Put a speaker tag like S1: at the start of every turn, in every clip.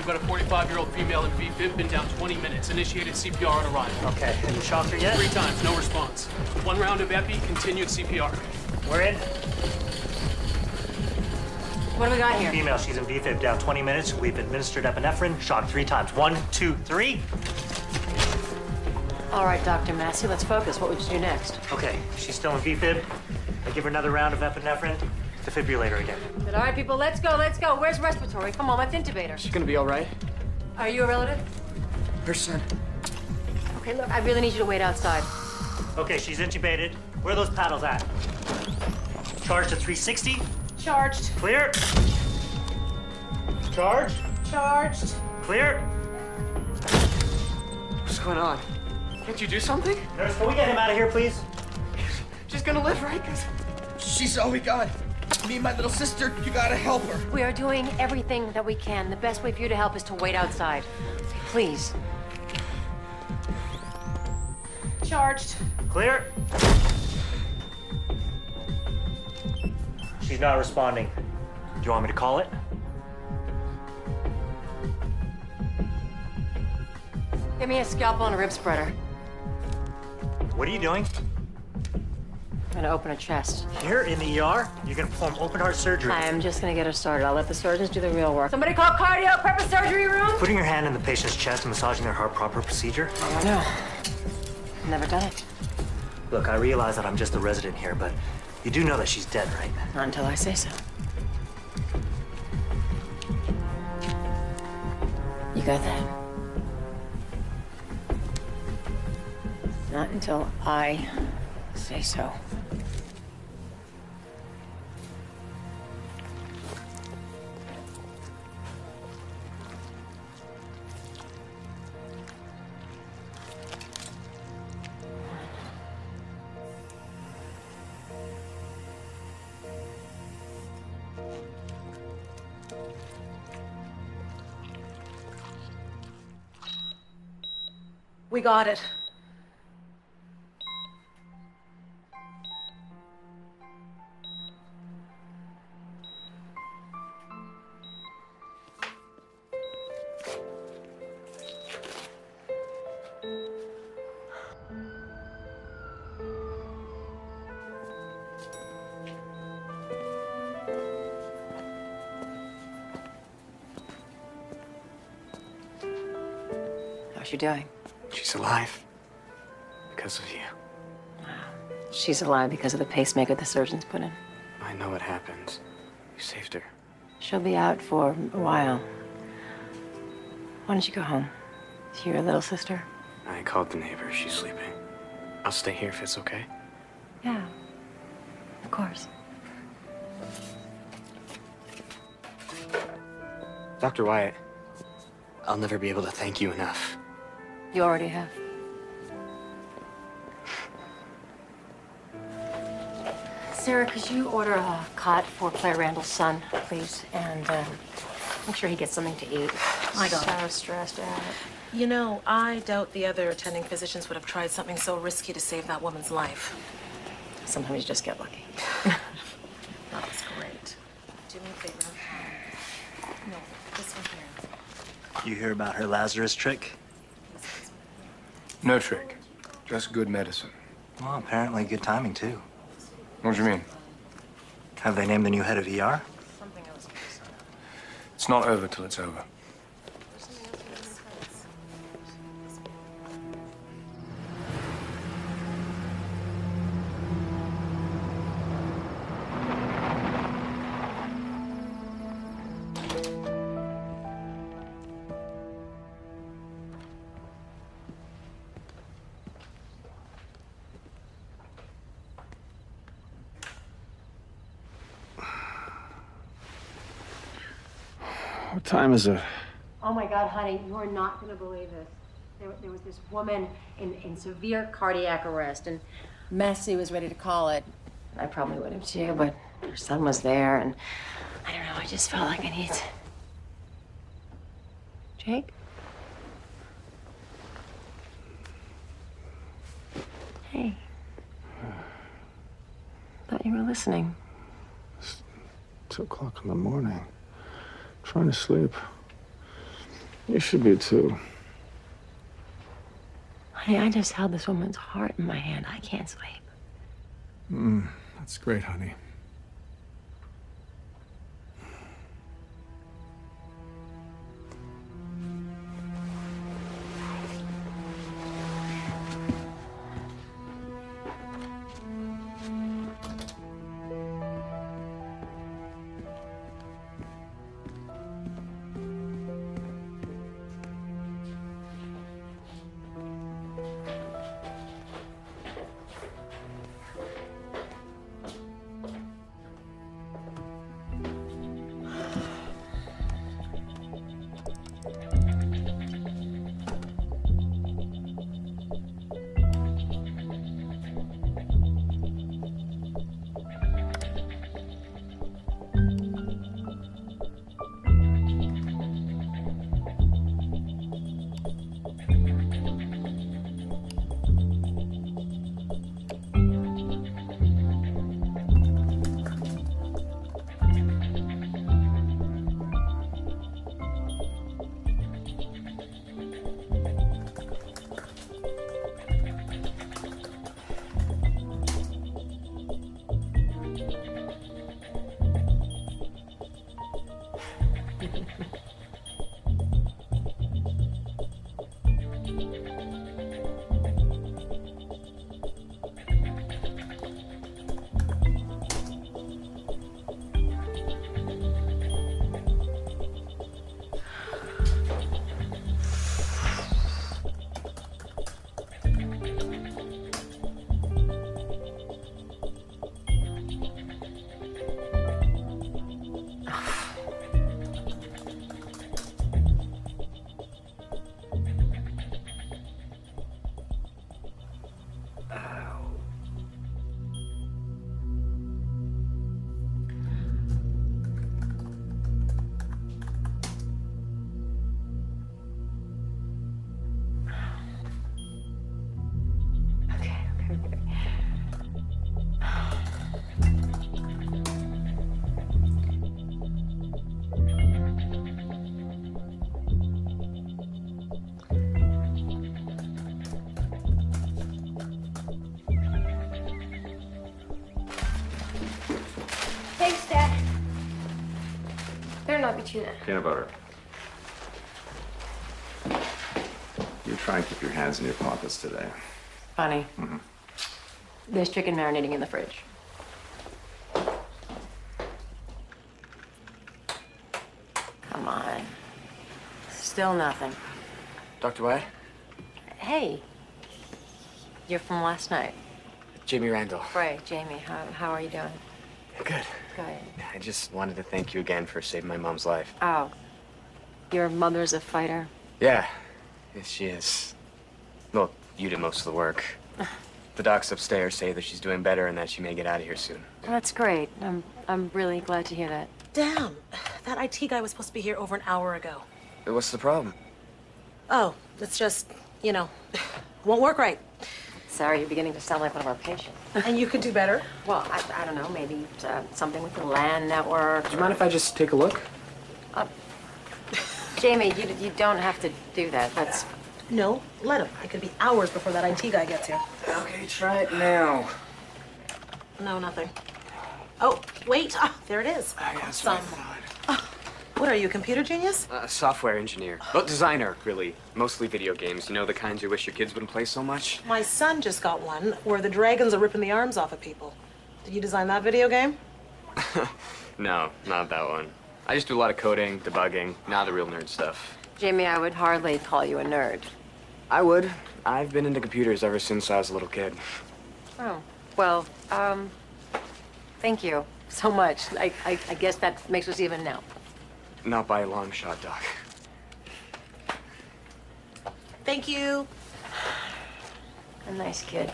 S1: we've got a 45-year-old female in VFib, been down 20 minutes. Initiated CPR on arrival.
S2: Okay, have you shocked her yet?
S1: 3 times, no response. 1 round of epi, continued CPR.
S2: We're in.
S3: What do we got here?
S2: Female, she's in VFib, down 20 minutes. We've administered epinephrine, shocked 3 times. 1, 2, 3.
S3: All right, Dr. Massey, let's focus. What would you do next?
S2: Okay, she's still in VFib. I give her another round of epinephrine. Defibrillator again.
S3: Good. All right, people, let's go, let's go. Where's respiratory? Come on, let's intubate her.
S4: She's gonna be all right.
S3: Are you a relative?
S4: Her son.
S3: Okay, look, I really need you to wait outside.
S2: Okay, she's intubated. Where are those paddles at? Charge to 360.
S3: Charged.
S2: Clear. Charge.
S3: Charged.
S2: Clear.
S4: What's going on? Can't you do something?
S2: Nurse, can we get him out of here, please?
S4: She's gonna live, right? 'Cause she's all we got. Me and my little sister, you gotta help her.
S3: We are doing everything that we can. The best way for you to help is to wait outside. Please. Charged.
S2: Clear. She's not responding. Do you want me to call it?
S3: Give me a scalpel and a rib spreader.
S2: What are you doing?
S3: I'm gonna open her chest.
S2: Here in the ER, you're gonna perform open heart surgery.
S3: I'm just gonna get her started. I'll let the surgeons do the real work. Somebody call cardio, prep a surgery room.
S2: Putting your hand in the patient's chest and massaging their heart, proper procedure?
S3: I don't know. Never done it.
S2: Look, I realize that I'm just a resident here, but you do know that she's dead, right?
S3: Not until I say so. You got that? Not until I say so. We got it. How's she doing?
S4: She's alive. Because of you.
S3: She's alive because of the pacemaker the surgeons put in.
S4: I know what happened. You saved her.
S3: She'll be out for a while. Why don't you go home to your little sister?
S4: I called the neighbor. She's sleeping. I'll stay here if it's okay.
S3: Yeah, of course.
S4: Dr. Wyatt, I'll never be able to thank you enough.
S3: You already have. Sarah, could you order a cot for Claire Randall's son, please? And make sure he gets something to eat.
S5: I got it.
S3: So stressed out.
S5: You know, I doubt the other attending physicians would have tried something so risky to save that woman's life.
S3: Sometimes you just get lucky.
S5: That was great. Do me a favor. No, this one here.
S2: You hear about her Lazarus trick?
S6: No trick. Just good medicine.
S2: Well, apparently good timing, too.
S6: What do you mean?
S2: Have they named the new head of ER?
S5: Something else.
S6: It's not over till it's over.
S7: What time is it?
S3: Oh my God, honey, you are not gonna believe this. There was this woman in severe cardiac arrest, and Massey was ready to call it. I probably would have too, but her son was there, and I don't know, I just felt like I need... Jake? Hey. Thought you were listening.
S7: It's 2 o'clock in the morning. I'm trying to sleep. You should be too.
S3: Honey, I just held this woman's heart in my hand. I can't sleep.
S7: That's great, honey.
S3: Thanks, Dad. Better not be tuna.
S8: Peanut butter. You try and keep your hands in your pockets today.
S3: Funny. There's chicken marinating in the fridge. Come on. Still nothing.
S9: Dr. White?
S3: Hey. You're from last night.
S9: Jamie Randall.
S3: Right, Jamie. How are you doing?
S9: Good.
S3: Good.
S9: I just wanted to thank you again for saving my mom's life.
S3: Oh. Your mother's a fighter?
S9: Yeah. Yes, she is. Well, you did most of the work. The docs upstairs say that she's doing better and that she may get out of here soon.
S3: Well, that's great. I'm really glad to hear that.
S5: Damn, that IT guy was supposed to be here over an hour ago.
S9: What's the problem?
S5: Oh, it's just, you know, won't work right.
S3: Sorry, you're beginning to sound like one of our patients.
S5: And you could do better.
S3: Well, I don't know, maybe something with the LAN network.
S9: Do you mind if I just take a look?
S3: Jamie, you don't have to do that. That's...
S5: No, let him. It could be hours before that IT guy gets here.
S9: Okay, try it now.
S5: No, nothing. Oh, wait. Ah, there it is.
S9: That's what I thought.
S5: What are you, a computer genius?
S9: Software engineer. Well, designer, really. Mostly video games. You know, the kinds you wish your kids wouldn't play so much?
S5: My son just got one where the dragons are ripping the arms off of people. Did you design that video game?
S9: No, not that one. I just do a lot of coding, debugging, not the real nerd stuff.
S3: Jamie, I would hardly call you a nerd.
S9: I would. I've been into computers ever since I was a little kid.
S3: Oh, well, thank you so much. I guess that makes us even now.
S9: Not by a long shot, Doc.
S5: Thank you.
S3: A nice kid.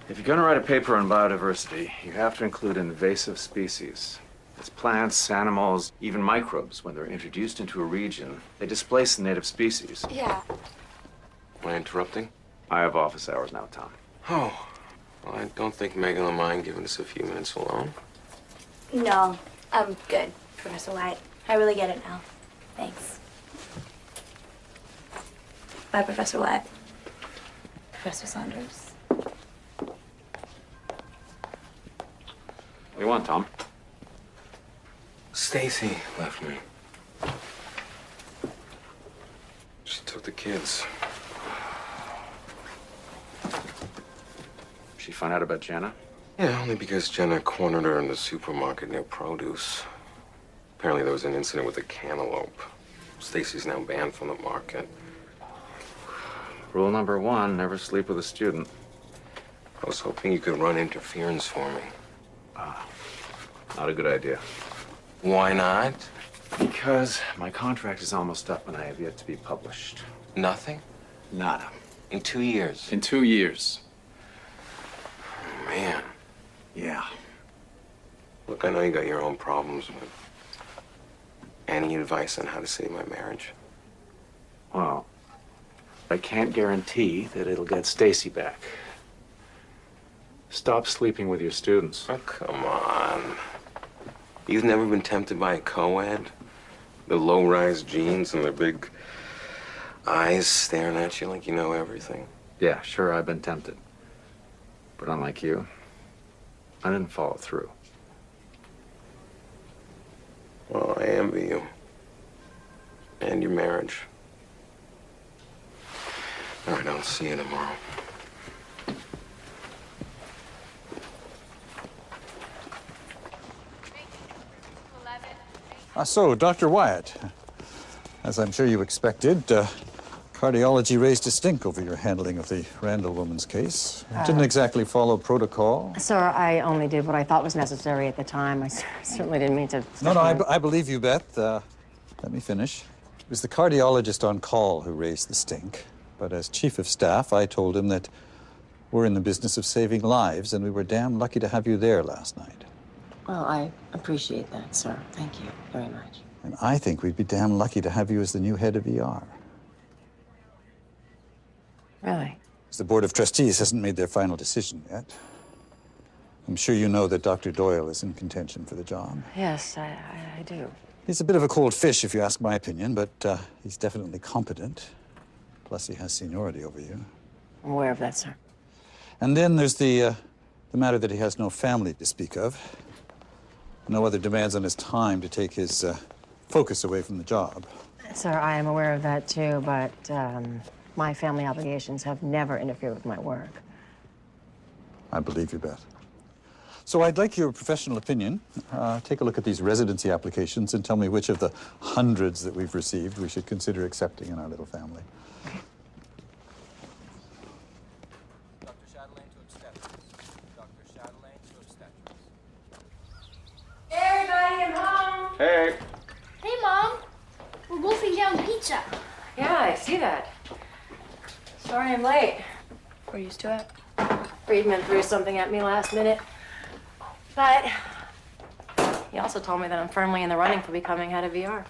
S8: If you're going to write a paper on biodiversity, you have to include invasive species. It's plants, animals, even microbes. When they're introduced into a region, they displace the native species.
S3: Yeah.
S10: Am I interrupting?
S8: I have office hours now, Tom.
S10: Oh. Well, I don't think Megan will mind giving us a few minutes alone.
S11: No, Good, Professor White. I really get it now. Thanks. Bye, Professor White. Professor Saunders.
S8: What do you want, Tom?
S10: Stacy left me. She took the kids.
S8: She found out about Jenna?
S10: Yeah, only because Jenna cornered her in the supermarket near produce. Apparently there was an incident with a cantaloupe. Stacy's now banned from the market.
S8: Rule number 1, never sleep with a student.
S10: I was hoping you could run interference for me.
S8: Not a good idea.
S10: Why not?
S8: Because my contract is almost up and I have yet to be published.
S10: Nothing?
S8: Nada.
S10: In 2 years?
S8: In 2 years.
S10: Oh, man.
S8: Yeah.
S10: Look, I know you got your own problems, but any advice on how to save my marriage?
S8: Well, I can't guarantee that it'll get Stacy back. Stop sleeping with your students.
S10: Oh, come on. You've never been tempted by a co-ed? The low-rise jeans and their big eyes staring at you like you know everything?
S8: Yeah, sure, I've been tempted. But unlike you, I didn't follow through.
S10: Well, I envy you. And your marriage. All right, I'll see you tomorrow.
S12: So, Dr. Wyatt, as I'm sure you expected, cardiology raised a stink over your handling of the Randall woman's case. It didn't exactly follow protocol.
S3: Sir, I only did what I thought was necessary at the time. I certainly didn't mean to...
S12: No, I believe you, Beth. Let me finish. It was the cardiologist on call who raised the stink. But as chief of staff, I told him that we're in the business of saving lives, and we were damn lucky to have you there last night.
S3: Well, I appreciate that, sir. Thank you very much.
S12: And I think we'd be damn lucky to have you as the new head of ER.
S3: Really?
S12: As the Board of Trustees hasn't made their final decision yet. I'm sure you know that Dr. Doyle is in contention for the job.
S3: Yes, I do.
S12: He's a bit of a cold fish, if you ask my opinion, but he's definitely competent. Plus, he has seniority over you.
S3: I'm aware of that, sir.
S12: And then there's the matter that he has no family to speak of. No other demands on his time to take his focus away from the job.
S3: Sir, I am aware of that, too, but my family obligations have never interfered with my work.
S12: I believe you, Beth. So I'd like your professional opinion. Take a look at these residency applications and tell me which of the hundreds that we've received we should consider accepting in our little family.
S6: Dr. Chatelain to obstetrics. Dr. Chatelain to obstetrics.
S11: Hey, everybody, I'm home.
S8: Hey.
S11: Hey, Mom. We're wolfing down pizza.
S3: Yeah, I see that. Sorry I'm late.
S11: We're used to it.
S3: Friedman threw something at me last minute. But he also told me that I'm firmly in the running for becoming head of ER.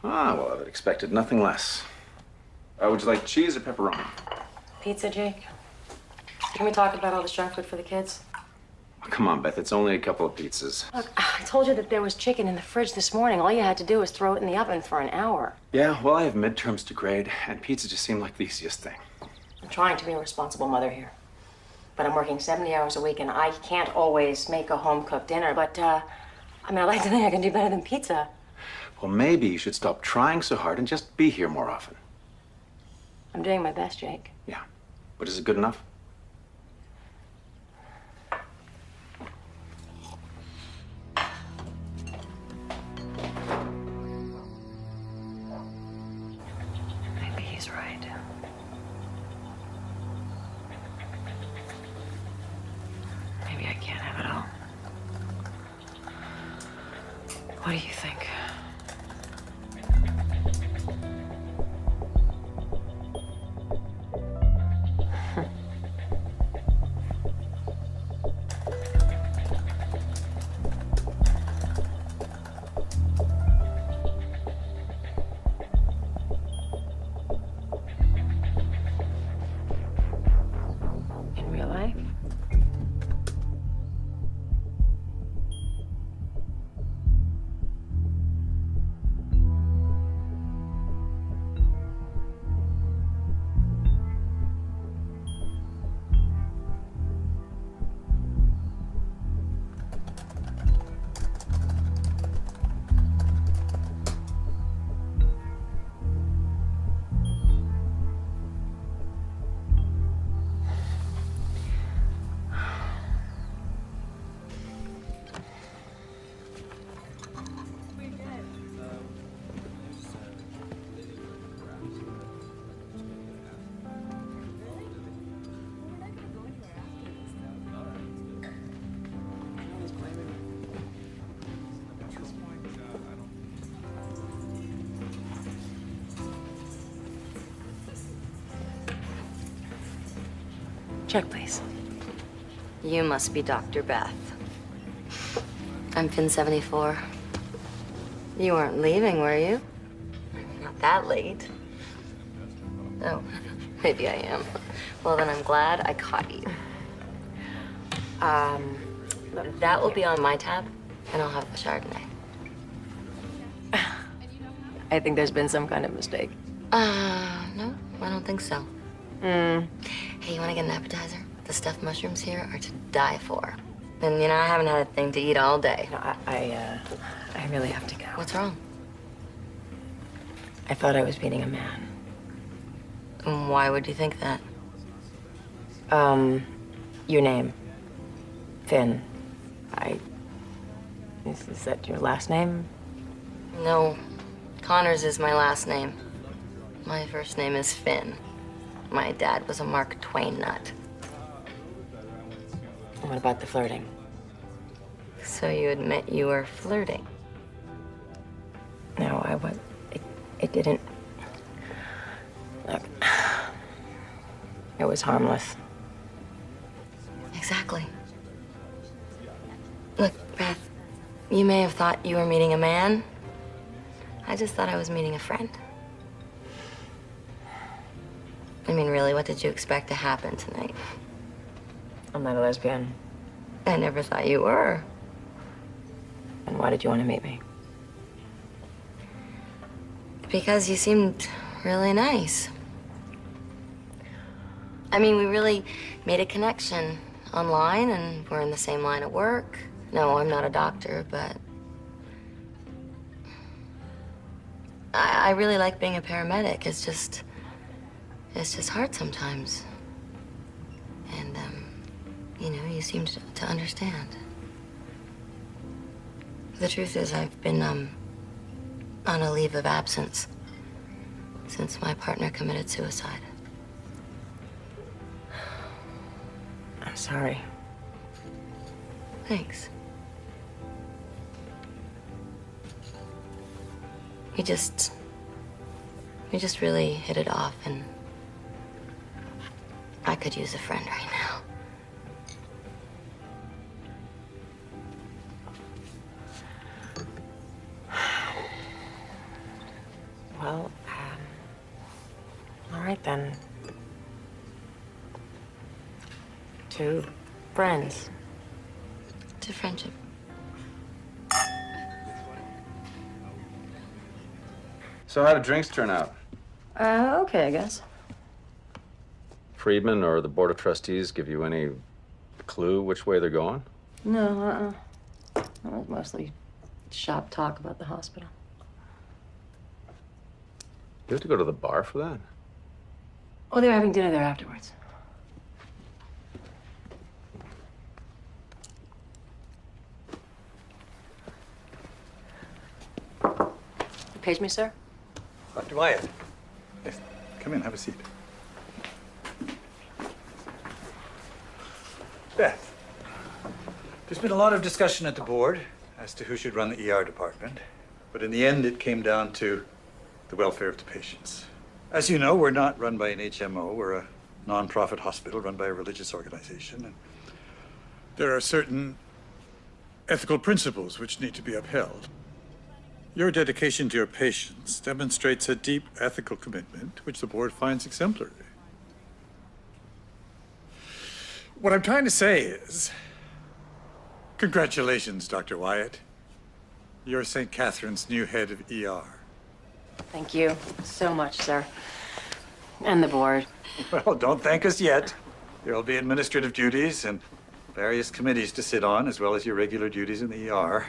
S8: Ah, well, I've expected nothing less. Would you like cheese or pepperoni?
S3: Pizza, Jake? Can we talk about all the junk food for the kids?
S8: Oh, come on, Beth. It's only a couple of pizzas.
S3: Look, I told you that there was chicken in the fridge this morning. All you had to do was throw it in the oven for an hour.
S8: Yeah, well, I have midterms to grade, and pizza just seemed like the easiest thing.
S3: I'm trying to be a responsible mother here. But I'm working 70 hours a week, and I can't always make a home-cooked dinner. But, I mean, I like to think I can do better than pizza.
S8: Well, maybe you should stop trying so hard and just be here more often.
S3: I'm doing my best, Jake.
S8: Yeah. But is it good enough?
S3: Maybe he's right. Maybe I can't have it all. What do you think? In real life? Check, please.
S13: You must be Dr. Beth. I'm Finn 74. You weren't leaving, were you? Not that late. Oh, maybe I am. Well, then I'm glad I caught you. That will be on my tab, and I'll have the Chardonnay.
S3: I think there's been some kind of mistake.
S13: No, I don't think so. Hey, you want to get an appetizer? The stuffed mushrooms here are to die for. And, you know, I haven't had a thing to eat all day.
S3: No, I really have to go.
S13: What's wrong?
S3: I thought I was meeting a man.
S13: And why would you think that?
S3: Your name. Finn. Is that your last name?
S13: No. Connors is my last name. My first name is Finn. My dad was a Mark Twain nut.
S3: What about the flirting?
S13: So you admit you were flirting?
S3: No, it didn't. Look, it was harmless.
S13: Exactly. Look, Beth, you may have thought you were meeting a man. I just thought I was meeting a friend. I mean, really, what did you expect to happen tonight?
S3: I'm not a lesbian.
S13: I never thought you were.
S3: And why did you want to meet me?
S13: Because you seemed really nice. I mean, we really made a connection online, and we're in the same line of work. No, I'm not a doctor, but I really like being a paramedic. It's just hard sometimes. And, you know, you seem to understand. The truth is, I've been, on a leave of absence since my partner committed suicide.
S3: I'm sorry.
S13: Thanks. We just really hit it off, and I could use a friend right now.
S3: Well, all right then. To friends.
S13: To friendship.
S8: So how did drinks turn out?
S3: Okay, I guess.
S8: Friedman or the Board of Trustees give you any clue which way they're going?
S3: No, It was mostly shop talk about the hospital.
S8: You have to go to the bar for that?
S3: Oh, they were having dinner there afterwards. You page me, sir?
S12: Dr. Wyatt. Yes, come in, have a seat. Beth, there's been a lot of discussion at the board as to who should run the ER department, but in the end it came down to the welfare of the patients. As you know, we're not run by an HMO. We're a non-profit hospital run by a religious organization. And
S14: there are certain ethical principles which need to be upheld. Your dedication to your patients demonstrates a deep ethical commitment, which the board finds exemplary. What I'm trying to say is, congratulations, Dr. Wyatt. You're St. Catherine's new head of ER.
S3: Thank you so much, sir. And the board.
S12: Well, don't thank us yet. There'll be administrative duties and various committees to sit on, as well as your regular duties in the ER.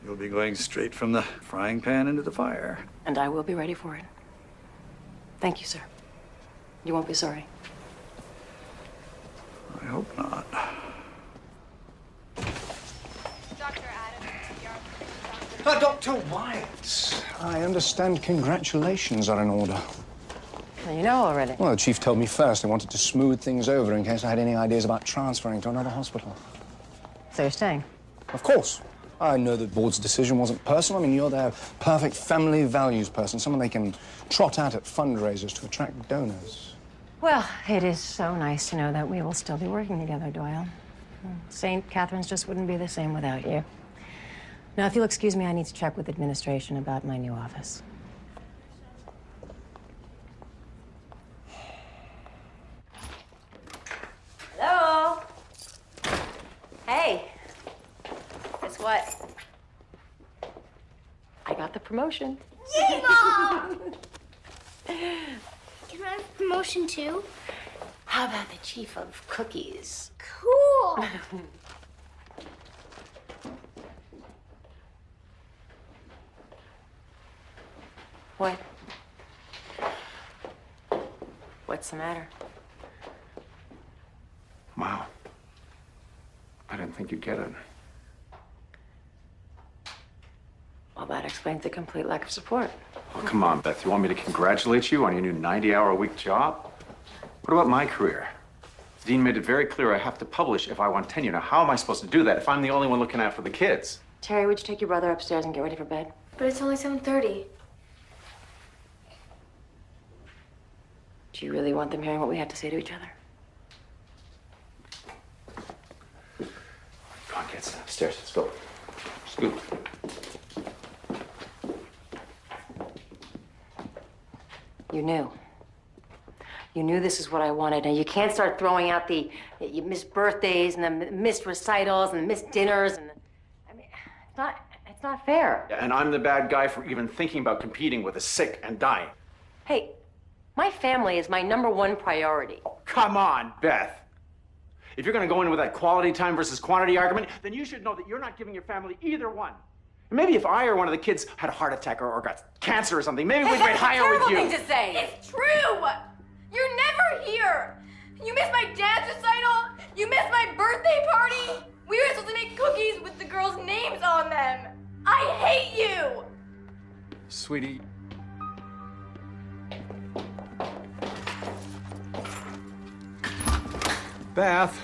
S12: You'll be going straight from the frying pan into the fire.
S3: And I will be ready for it. Thank you, sir. You won't be sorry.
S12: I hope not.
S15: Dr. Wyatt, I understand congratulations are in order.
S3: Well, you know already.
S15: Well, the chief told me first they wanted to smooth things over in case I had any ideas about transferring to another hospital.
S3: So you're staying?
S15: Of course. I know the board's decision wasn't personal. I mean, you're their perfect family values person, someone they can trot out at fundraisers to attract donors.
S3: Well, it is so nice to know that we will still be working together, Doyle. St. Catherine's just wouldn't be the same without you. Now, if you'll excuse me, I need to check with administration about my new office. Hello? Hey. Guess what? I got the promotion.
S11: Yay, Mom! Can I have a promotion too?
S3: How about the chief of cookies?
S11: Cool!
S3: What? What's the matter?
S8: Wow. I didn't think you'd get it.
S3: Well, that explains the complete lack of support.
S8: Oh, come on, Beth. You want me to congratulate you on your new 90-hour-a-week job? What about my career? The dean made it very clear I have to publish if I want tenure. Now, how am I supposed to do that if I'm the only one looking out for the kids?
S3: Terry, would you take your brother upstairs and get ready for bed?
S11: But it's only 7:30.
S3: Do you really want them hearing what we have to say to each other?
S8: Come on, kids. Upstairs. Let's go. Scoot.
S3: You knew. You knew this is what I wanted. And you can't start throwing out the you missed birthdays and the missed recitals and the missed dinners. And I mean, it's not fair.
S8: And I'm the bad guy for even thinking about competing with the sick and dying.
S3: Hey, my family is my #1 priority.
S8: Come on, Beth. If you're going to go in with that quality time versus quantity argument, then you should know that you're not giving your family either one. Maybe if I or one of the kids had a heart attack or got cancer or something, maybe we'd rate higher with you.
S3: That's a terrible thing to say.
S16: It's true! You're never here! You missed my dance recital! You missed my birthday party! We were supposed to make cookies with the girls' names on them! I hate you!
S8: Sweetie. Beth.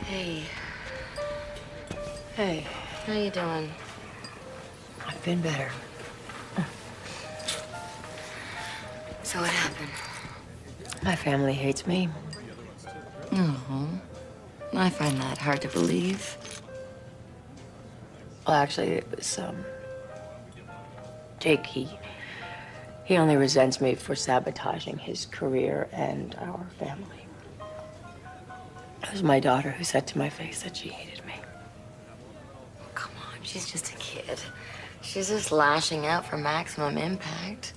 S13: Hey.
S3: Hey.
S13: How you doing?
S3: I've been better.
S13: So what happened?
S3: My family hates me.
S13: Oh. I find that hard to believe.
S3: Well, actually, it was, Jake, he only resents me for sabotaging his career and our family. It was my daughter who said to my face that she hated me.
S13: Come on, she's just a kid. She's just lashing out for maximum impact.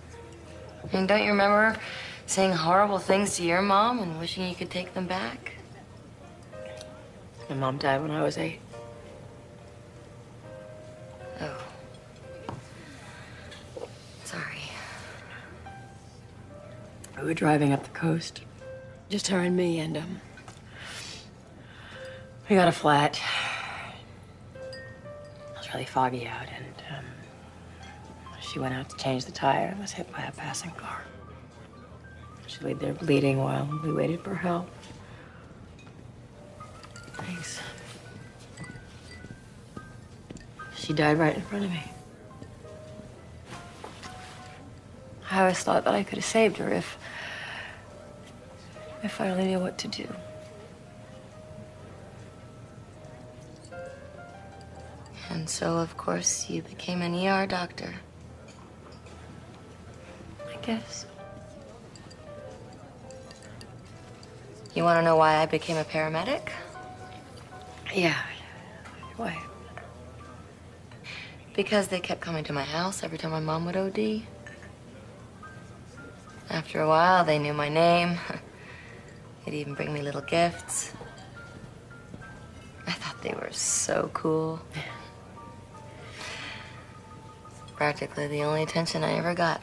S13: I mean, don't you remember saying horrible things to your mom and wishing you could take them back?
S3: My mom died when I was 8.
S13: Oh. Sorry.
S3: We were driving up the coast, just her and me, and, we got a flat. It was really foggy out, and, she went out to change the tire and was hit by a passing car. She laid there bleeding while we waited for help. Thanks. She died right in front of me. I always thought that I could have saved her if I only knew what to do.
S13: And so, of course, you became an ER doctor.
S3: I guess.
S13: You want to know why I became a paramedic?
S3: Yeah. Why?
S13: Because they kept coming to my house every time my mom would OD. After a while, they knew my name. They'd even bring me little gifts. I thought they were so cool. Practically the only attention I ever got.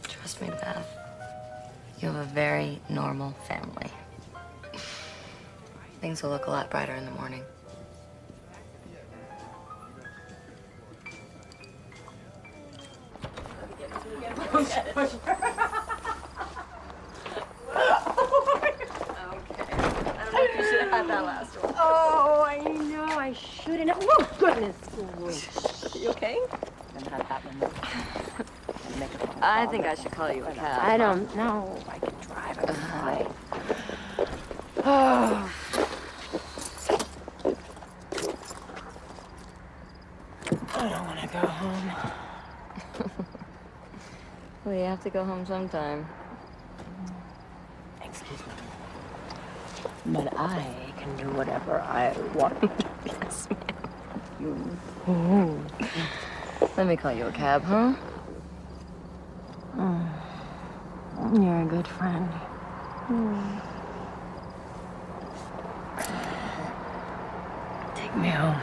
S13: Trust me, Beth. You have a very normal family. Things will look a lot brighter in the morning. That last one.
S3: Oh, I know. I shouldn't have. Oh, goodness.
S13: You okay?
S3: Then have that one.
S13: I think I should call you a cab.
S3: I don't know. I can drive. I can fly. Oh. I don't want to go home.
S13: Well, you have to go home sometime.
S3: Excuse me. But I can do whatever I want.
S13: Yes, ma'am. Let me call you a cab, huh?
S3: You're a good friend. Take me home.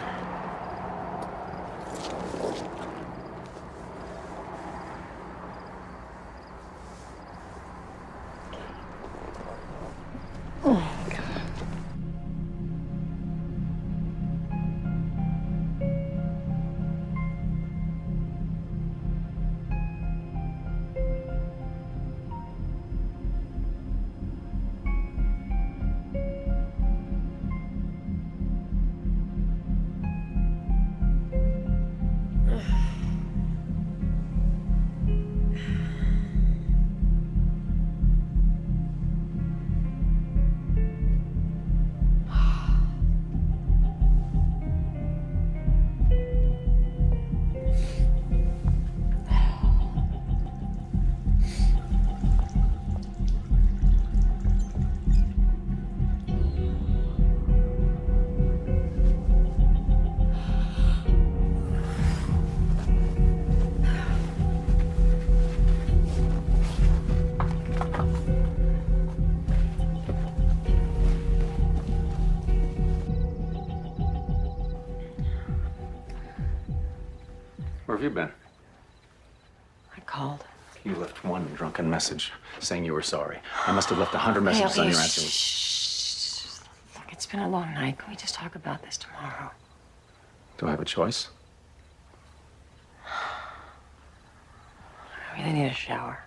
S8: Where have you been?
S3: I called.
S8: You left one drunken message saying you were sorry. I must have left 100 messages on your answer.
S3: Shh. Look, it's been a long night. Can we just talk about this tomorrow?
S8: Do I have a choice?
S3: I really need a shower.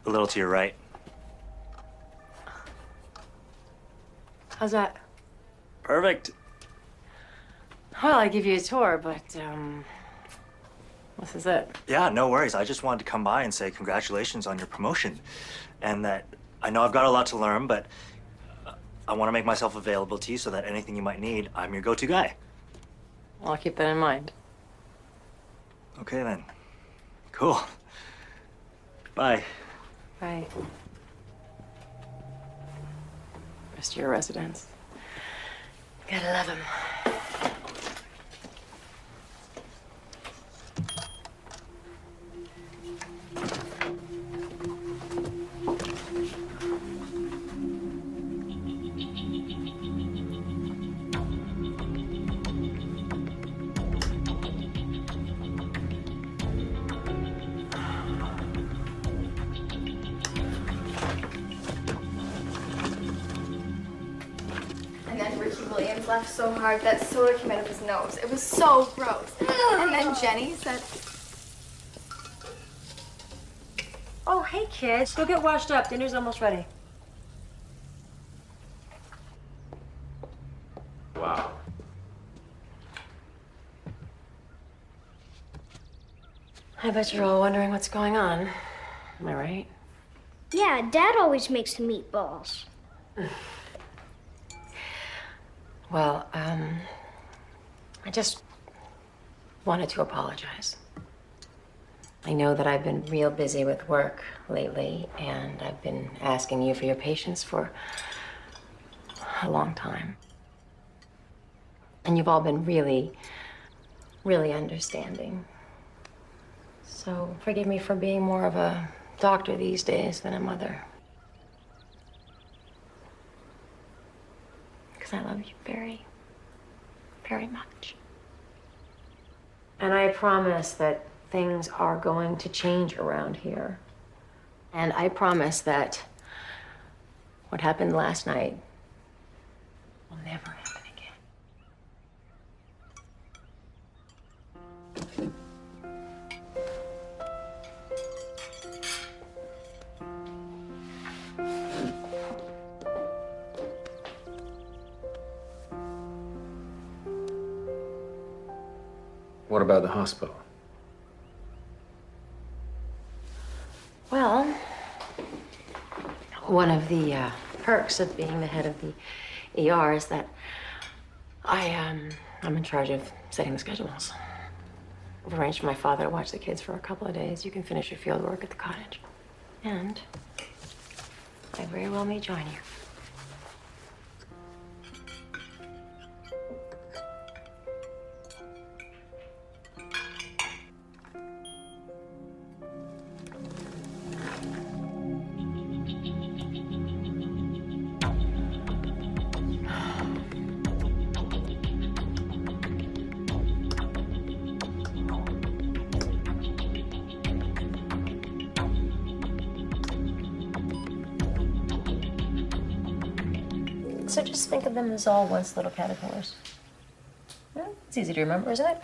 S2: A little to your right.
S3: How's that?
S2: Perfect.
S3: Well, I give you a tour, but, this is it.
S2: Yeah, no worries. I just wanted to come by and say congratulations on your promotion. And that I know I've got a lot to learn, but I want to make myself available to you so that anything you might need, I'm your go-to guy.
S3: Well, I'll keep that in mind.
S2: Okay, then. Cool. Bye.
S3: Bye. Rest of your residence. Gotta love him.
S16: And then Richie Williams James laughed so hard that soda came out of his nose. It was so gross. And then Jenny said,
S3: Oh, hey, kids. Go get washed up. Dinner's almost ready.
S8: Wow.
S3: I bet you're all wondering what's going on. Am I right?
S11: Yeah, Dad always makes the meatballs.
S3: Well, I just wanted to apologize. I know that I've been real busy with work lately, and I've been asking you for your patience for a long time. And you've all been really, really understanding. So forgive me for being more of a doctor these days than a mother. Because I love you very, very much. And I promise that things are going to change around here. And I promise that what happened last night will never happen again.
S8: What about the hospital?
S3: Well, one of the perks of being the head of the ER is that I'm in charge of setting the schedules. I've arranged for my father to watch the kids for a couple of days. You can finish your field work at the cottage. And I very well may join you. So just think of them as all once little caterpillars. Yeah, it's easy to remember, isn't it?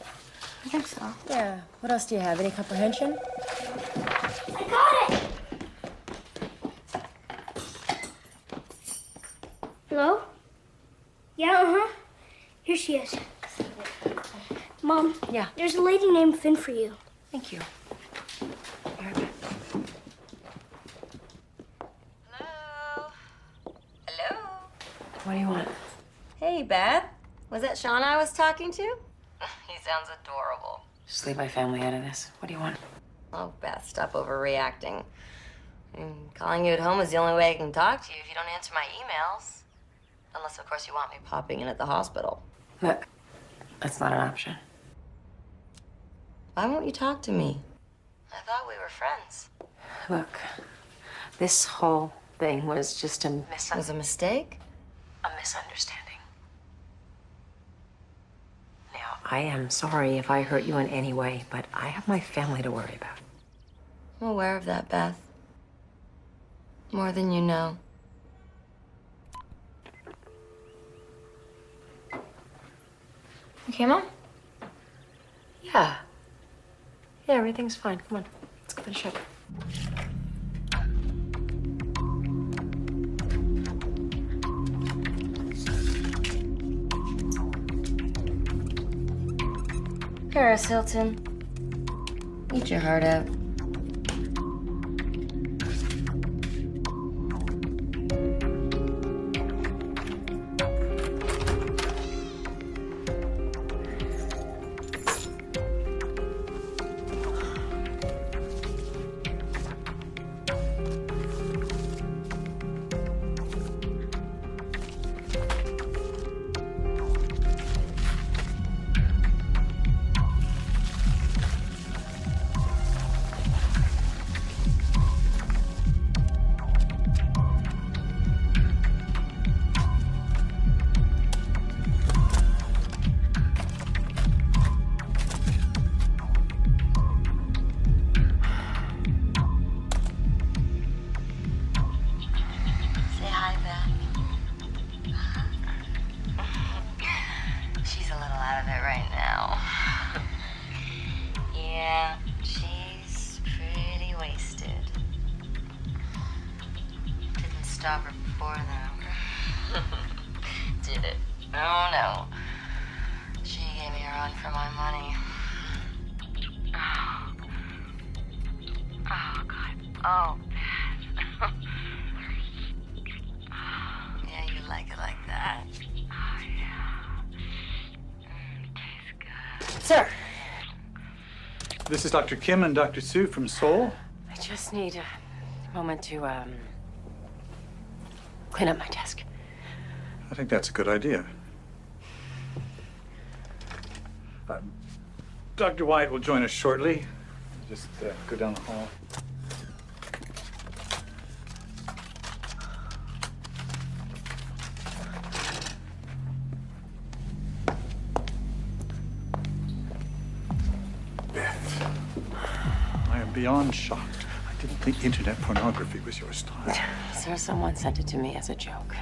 S11: I think so.
S3: Yeah. What else do you have? Any comprehension?
S11: I got it! Hello? Yeah, uh-huh. Here she is. Mom.
S3: Yeah?
S11: There's a lady named Finn for you.
S3: Thank you. What do you want?
S13: Hey, Beth. Was that Shauna I was talking to? He sounds adorable.
S3: Just leave my family out of this. What do you want?
S13: Oh, Beth, stop overreacting. Calling you at home is the only way I can talk to you if you don't answer my emails. Unless, of course, you want me popping in at the hospital.
S3: Look, that's not an option.
S13: Why won't you talk to me? I thought we were friends.
S3: Look, this whole thing was just a
S13: Was a mistake?
S3: A misunderstanding. Now, I am sorry if I hurt you in any way, but I have my family to worry about.
S13: I'm aware of that, Beth. More than you know.
S3: Okay, Mom? Yeah. Yeah, everything's fine. Come on, let's go finish up.
S13: Paris Hilton, eat your heart out. stop her before then. Did it? Oh, no. She gave me a run for my money. Oh. Oh, God. Oh, Beth. Yeah, you like it like that. Oh, yeah. Tastes good.
S3: Sir.
S14: This is Dr. Kim and Dr. Sue from Seoul.
S3: I just need a moment to, clean up my desk.
S14: I think that's a good idea. Dr. Wyatt will join us shortly. Just go down the hall. Beth, I am beyond shocked. I didn't think internet pornography was your style.
S3: Sir, someone sent it to me as a joke.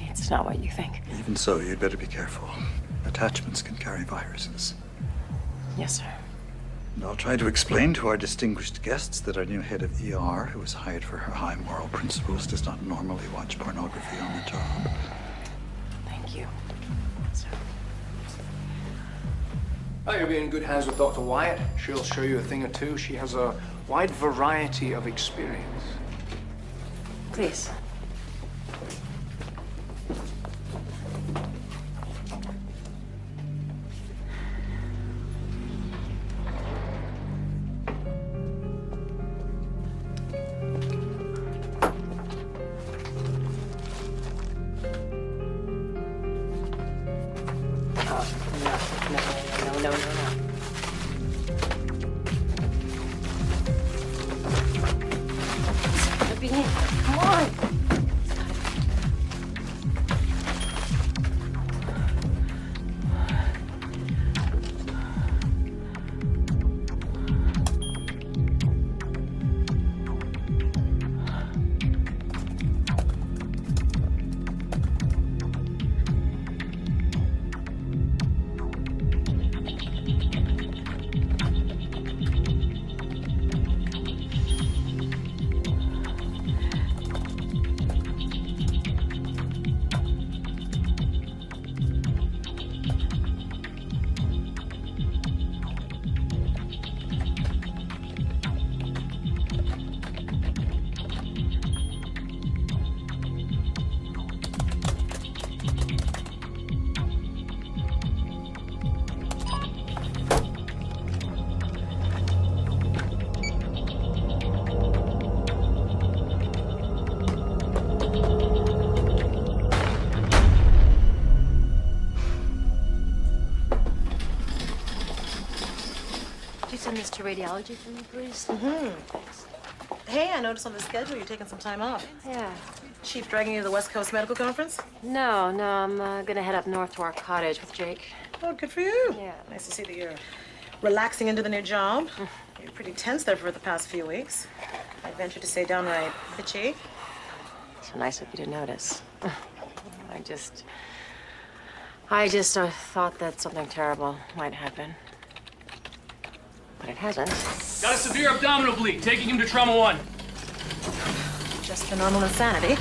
S3: It's not what you think.
S14: Even so, you'd better be careful. Attachments can carry viruses.
S3: Yes, sir.
S14: And I'll try to explain to our distinguished guests that our new head of ER, who was hired for her high moral principles, does not normally watch pornography on the job.
S3: Thank you, sir.
S15: Oh, you'll be in good hands with Dr. Wyatt. She'll show you a thing or two. She has a wide variety of experience.
S3: Please. Come on.
S5: Send this to radiology for me, please.
S17: Hey, I noticed on the schedule you're taking some time off.
S5: Yeah.
S17: Chief dragging you to the West Coast Medical Conference?
S5: No, I'm gonna head up north to our cottage with Jake.
S17: Oh, good for you.
S5: Yeah.
S17: Nice to see that you're relaxing into the new job. You're pretty tense there for the past few weeks. I'd venture to say downright bitchy.
S3: So nice of you to notice. I just thought that something terrible might happen. But it hasn't.
S1: Got a severe abdominal bleed. Taking him to Trauma 1.
S17: Just the normal insanity.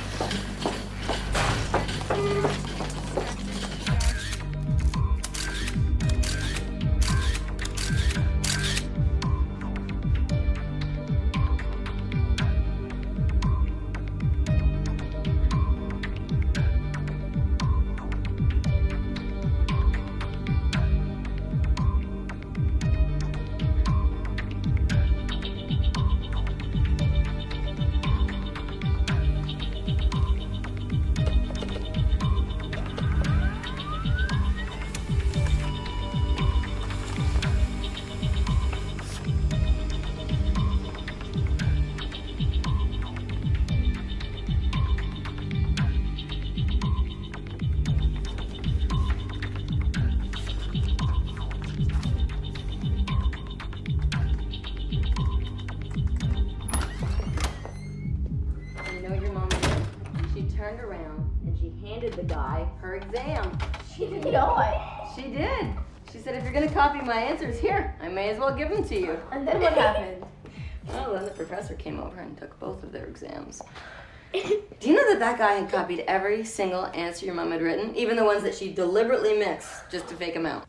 S18: Turned around and she handed the guy her exam. She didn't know it. She did. She said, if you're gonna copy my answers, here, I may as well give them to you. And then what happened? Well, then the professor came over and took both of their exams.
S13: Do you know that that guy had copied every single answer your mom had written, even the ones that she deliberately mixed just to fake them out?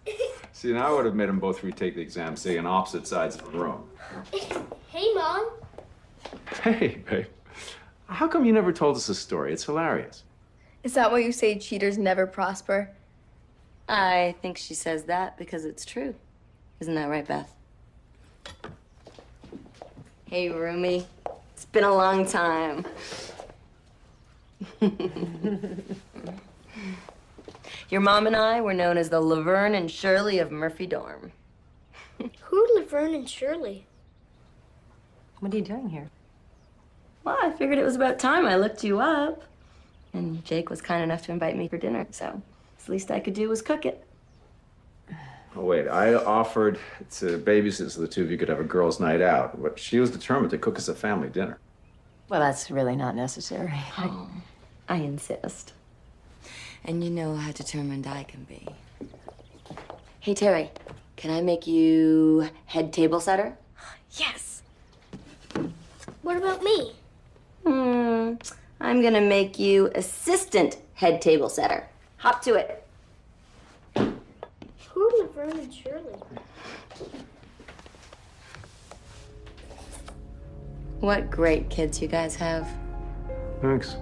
S8: See, now I would have made them both retake the exam, say, on opposite sides of the room.
S11: Hey, Mom.
S8: Hey, babe. How come you never told us this story? It's hilarious.
S16: Is that why you say cheaters never prosper?
S13: I think she says that because it's true. Isn't that right, Beth? Hey, roomie. It's been a long time. Your mom and I were known as the Laverne and Shirley of Murphy Dorm.
S11: Who are Laverne and Shirley?
S13: What are you doing here? Well, I figured it was about time I looked you up. And Jake was kind enough to invite me for dinner, so the least I could do was cook it.
S8: Oh, wait, I offered to babysit so the two of you could have a girls' night out, but she was determined to cook us a family dinner.
S3: Well, that's really not necessary.
S13: Oh, I insist. And you know how determined I can be. Hey, Terry, can I make you head table setter?
S11: Yes. What about me?
S13: I'm gonna make you assistant head table setter. Hop to it.
S11: Who are Laverne and Shirley?
S13: What great kids you guys have.
S8: Thanks.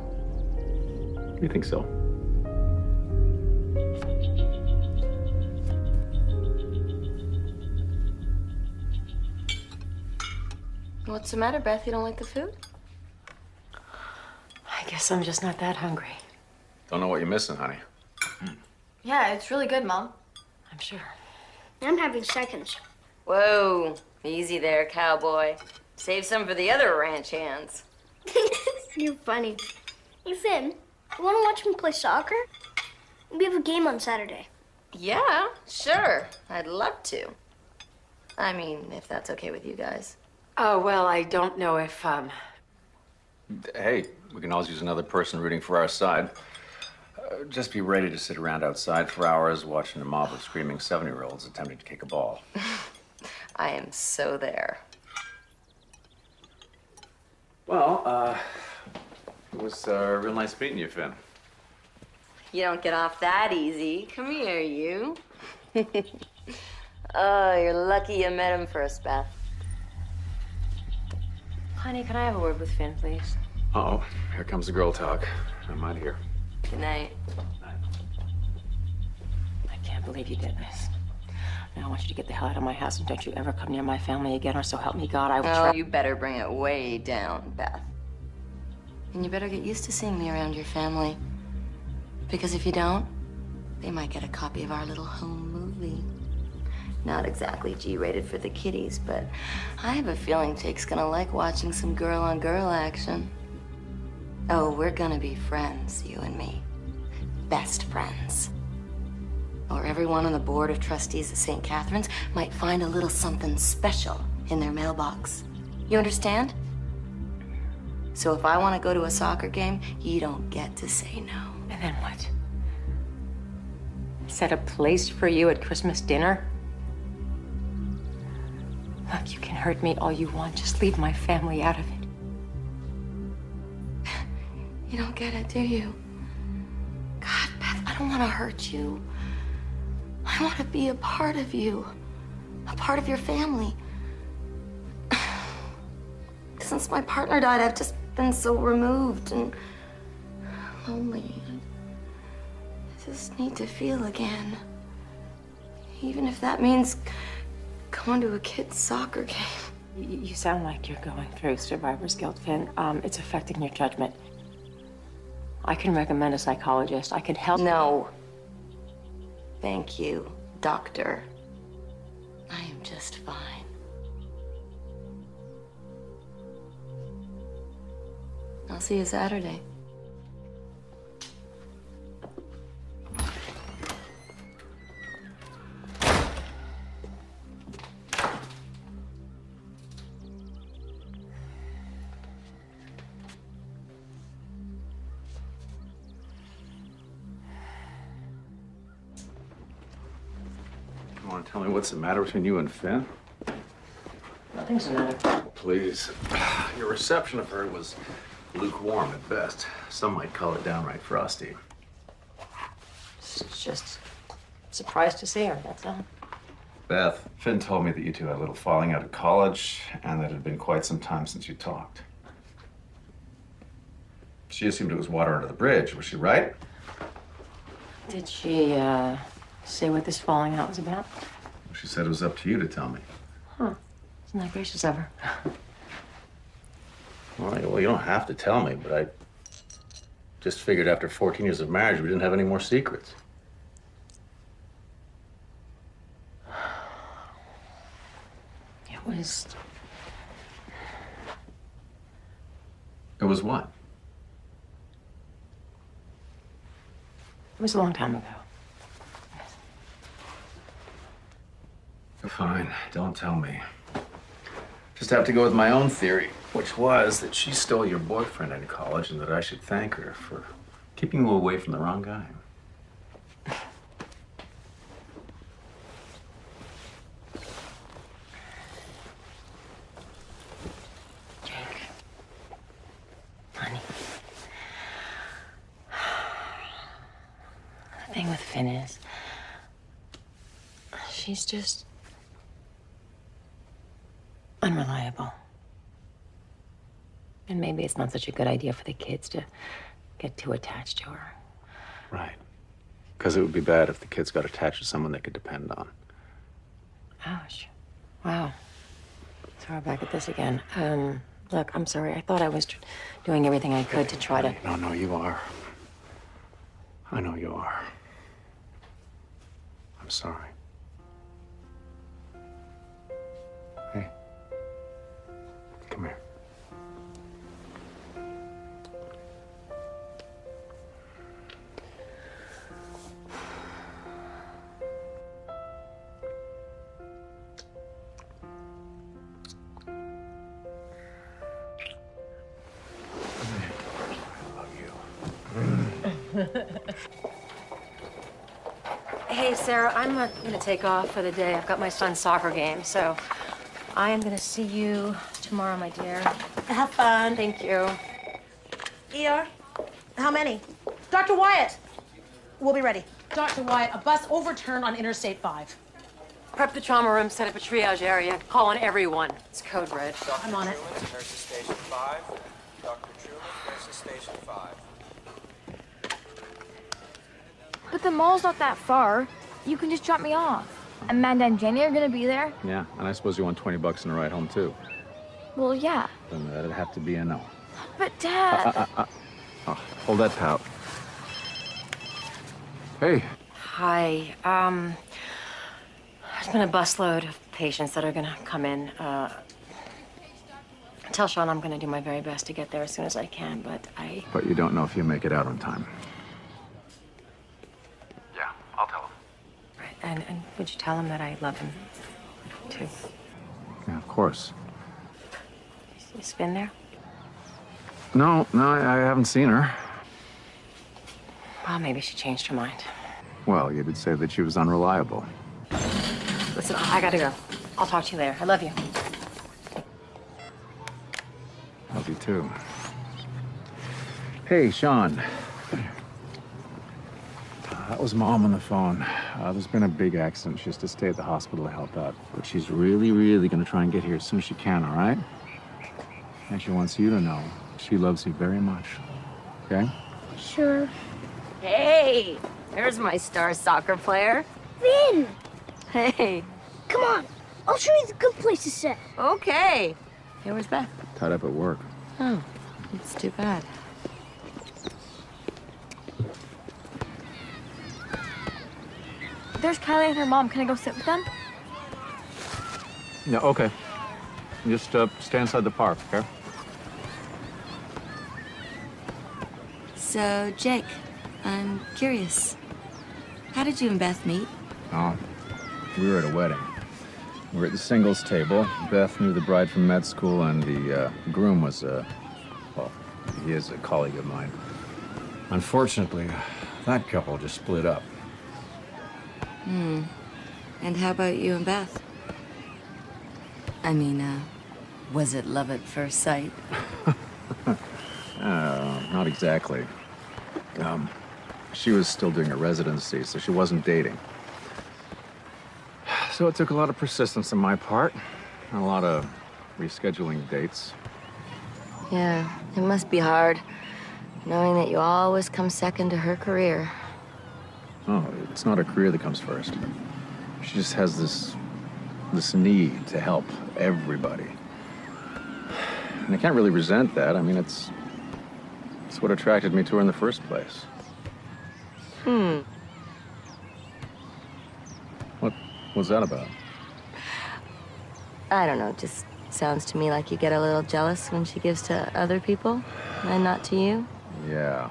S8: You think so?
S13: What's the matter, Beth? You don't like the food?
S3: I guess I'm just not that hungry.
S8: Don't know what you're missing, honey.
S16: Yeah, it's really good, Mom.
S3: I'm sure.
S11: I'm having seconds.
S13: Whoa, easy there, cowboy. Save some for the other ranch hands.
S11: You're funny. Hey, Finn, you want to watch me play soccer? We have a game on Saturday.
S13: Yeah, sure. I'd love to. I mean, if that's okay with you guys.
S3: Oh, well, I don't know if,
S8: Hey, we can always use another person rooting for our side. Just be ready to sit around outside for hours watching a mob of screaming 7-year-olds attempting to kick a ball.
S13: I am so there.
S8: Well, it was real nice meeting you, Finn.
S13: You don't get off that easy. Come here, you. Oh, you're lucky you met him first, Beth.
S3: honey, can I have a word with Finn, please?
S8: Uh-oh, here comes the girl talk. I'm out of here.
S13: Good night.
S3: I can't believe you did this. Now I want you to get the hell out of my house and don't you ever come near my family again, or so help me God, I will try.
S13: Oh, you better bring it way down, Beth. And you better get used to seeing me around your family. Because if you don't, they might get a copy of our little home movie. Not exactly G-rated for the kiddies, but I have a feeling Jake's gonna like watching some girl-on-girl action. Oh, we're gonna be friends, you and me. Best friends. Or everyone on the board of trustees at St. Catherine's might find a little something special in their mailbox. You understand? So if I want to go to a soccer game, you don't get to say no.
S3: And then what? Set a place for you at Christmas dinner? Look, you can hurt me all you want. Just leave my family out of it.
S13: You don't get it, do you? God, Beth, I don't want to hurt you. I want to be a part of you. A part of your family. Since my partner died, I've just been so removed and lonely. I just need to feel again. Even if that means going to a kid's soccer game.
S3: You sound like you're going through survivor's guilt, Finn. It's affecting your judgment. I can recommend a psychologist. I can help.
S13: No. Thank you, doctor. I am just fine. I'll see you Saturday.
S8: You want to tell me what's the matter between you and Finn?
S3: Nothing's the matter.
S8: Please. Your reception of her was lukewarm at best. Some might call it downright frosty.
S3: Just surprised to see her, that's all.
S8: Beth, Finn told me that you two had a little falling out at college and that it had been quite some time since you talked. She assumed it was water under the bridge. Was she right?
S3: Did she, say what this falling out was about?
S8: She said it was up to you to tell me.
S3: Huh. Isn't that gracious of her?
S8: Well, you don't have to tell me, but I just figured after 14 years of marriage, we didn't have any more secrets.
S3: It was...
S8: It was what?
S3: It was a long time ago.
S8: Fine, don't tell me. Just have to go with my own theory, which was that she stole your boyfriend in college and that I should thank her for keeping you away from the wrong guy.
S3: Jake. Honey. The thing with Finn is, she's just unreliable. And maybe it's not such a good idea for the kids to get too attached to her.
S8: Right. Because it would be bad if the kids got attached to someone they could depend on.
S3: Ouch. Wow. So we're back at this again. Look, I'm sorry. I thought I was doing everything I could to try to...
S8: No, you are. I know you are. I'm sorry. Hey. Come here.
S3: Hey, Sarah, I'm gonna take off for the day. I've got my son's soccer game, so I am gonna see you tomorrow, my dear.
S17: Have fun.
S3: Thank you.
S17: ER? How many? Dr. Wyatt! We'll be ready. Dr. Wyatt, a bus overturned on Interstate 5.
S3: Prep the trauma room, set up a triage area. Call on everyone. It's code red.
S17: I'm on it.
S6: Nurses Station 5. Dr. Truman, Nurses Station 5.
S16: But the mall's not that far. You can just drop me off. Amanda and Jenny are gonna be there.
S8: Yeah, and I suppose you want $20 and a ride home, too.
S16: Well, yeah.
S8: Then that'd have to be a no.
S16: But Dad...
S8: Oh, hold that pout. Hey.
S3: Hi. There's been a busload of patients that are gonna come in. Tell Sean I'm gonna do my very best to get there as soon as I can, but
S8: But you don't know if you'll make it out on time. Yeah, I'll tell him.
S3: And would you tell him that I love him, too?
S8: Yeah, of course.
S3: Is Finn there?
S8: No, I haven't seen her.
S3: Well, maybe she changed her mind.
S8: Well, you did say that she was unreliable.
S3: Listen, I gotta go. I'll talk to you later. I love you.
S8: Love you, too. Hey, Sean. That was Mom on the phone. There's been a big accident. She has to stay at the hospital to help out. But she's really, really gonna try and get here as soon as she can, all right? And she wants you to know she loves you very much. Okay?
S11: Sure.
S13: Hey, there's my star soccer player.
S11: Finn!
S13: Hey.
S11: Come on. I'll show you the good place to sit.
S13: Okay. Hey, where's Beth?
S8: Tied up at work.
S13: Oh, it's too bad.
S16: There's Kylie and her mom. Can I go sit with them?
S8: Yeah, okay. Just stay inside the park, okay?
S13: So, Jake, I'm curious. How did you and Beth meet?
S8: Oh, we were at a wedding. We were at the singles table. Beth knew the bride from med school, and the groom was well, he is a colleague of mine. Unfortunately, that couple just split up.
S13: And how about you and Beth? I mean, was it love at first sight?
S8: not exactly. She was still doing her residency, so she wasn't dating. So it took a lot of persistence on my part, and a lot of rescheduling dates.
S13: Yeah, it must be hard, knowing that you always come second to her career.
S8: Oh, it's not her career that comes first. She just has this need to help everybody. And I can't really resent that. I mean, it's what attracted me to her in the first place. What's that about?
S13: I don't know, it just sounds to me like you get a little jealous when she gives to other people and not to you.
S8: Yeah.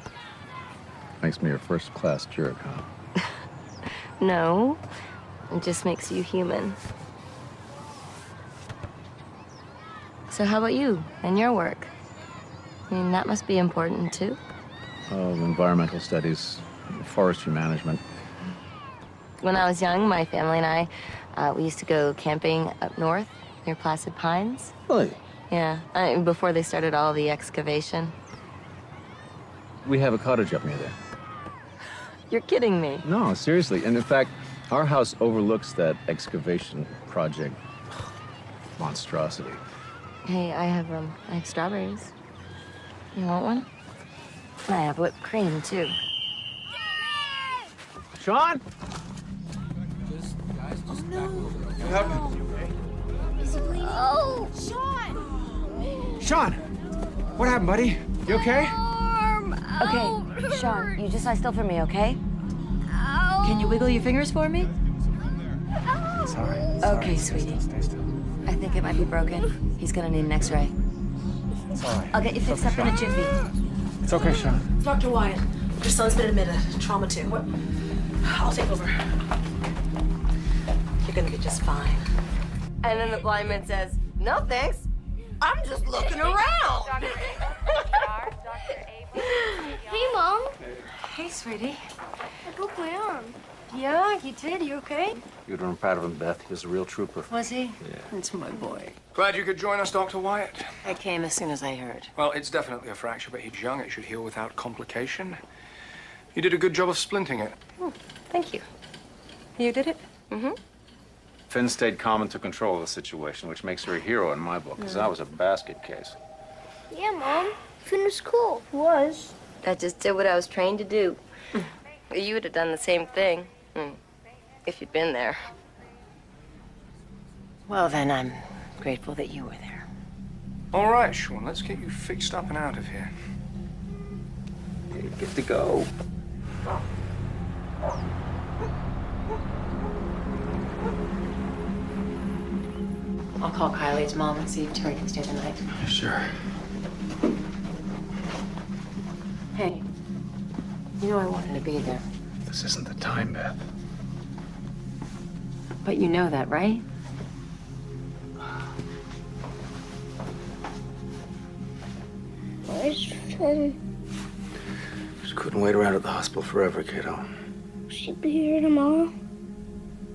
S8: Makes me a first-class jerk, huh?
S13: No, it just makes you human. So how about you and your work? I mean, that must be important too.
S8: Environmental studies, forestry management.
S13: When I was young, my family and I, we used to go camping up north near Placid Pines.
S8: Really?
S13: Yeah, before they started all the excavation.
S8: We have a cottage up near there.
S13: You're kidding me.
S8: No, seriously. And in fact, our house overlooks that excavation project monstrosity.
S13: Hey, I have strawberries. You want one? I have whipped cream, too.
S8: Sean?
S4: What happened?
S16: Oh, Sean!
S4: Sean! What happened, buddy? You okay?
S13: Okay, Sean, you just lie still for me, okay?
S16: Ow.
S13: Can you wiggle your fingers for me?
S4: It's all right.
S13: Okay, sweetie.
S4: Stay still.
S13: I think it might be broken. He's gonna need an x-ray.
S4: It's all right.
S13: I'll get you fixed up in a jiffy.
S4: It's okay, Sean.
S17: Dr. Wyatt, your son's been admitted. Trauma 2. What? I'll take over. You're gonna be just fine.
S18: And then the blind man says, "No thanks, I'm just looking around."
S11: Hey, Mom.
S3: Hey, sweetie.
S11: I broke my arm.
S3: Yeah, you did. You okay?
S8: You'd have been proud of him, Beth. He was a real trooper.
S3: Was he?
S8: Yeah.
S3: That's my boy.
S15: Glad you could join us, Dr. Wyatt.
S3: I came as soon as I heard.
S15: Well, it's definitely a fracture, but he's young. It should heal without complication. You did a good job of splinting it.
S3: Thank you. You did it?
S13: Mm-hmm.
S8: Finn stayed calm and took control of the situation, which makes her a hero in my book, because that was a basket case.
S11: Yeah, Mom. Finn was cool. Was.
S13: I just did what I was trained to do. You would have done the same thing, if you'd been there.
S3: Well, then I'm grateful that you were there.
S15: All right, Sean, let's get you fixed up and out of here.
S8: You get to go.
S3: I'll call Kylie's mom and see if Terry can stay the night.
S8: Sure.
S3: Hey, you know I wanted to be there.
S8: This isn't the time, Beth.
S3: But you know that, right?
S11: Where's Finn?
S8: Just couldn't wait around at the hospital forever, kiddo.
S11: Will she be here tomorrow?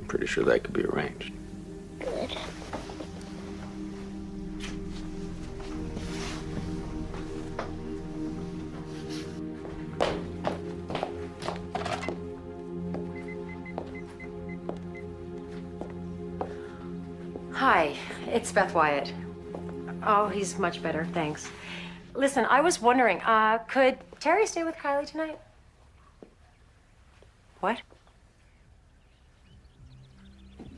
S8: Pretty sure that could be arranged.
S11: Good.
S3: Hi, it's Beth Wyatt. Oh, he's much better, thanks. Listen, I was wondering, could Terry stay with Kylie tonight? What?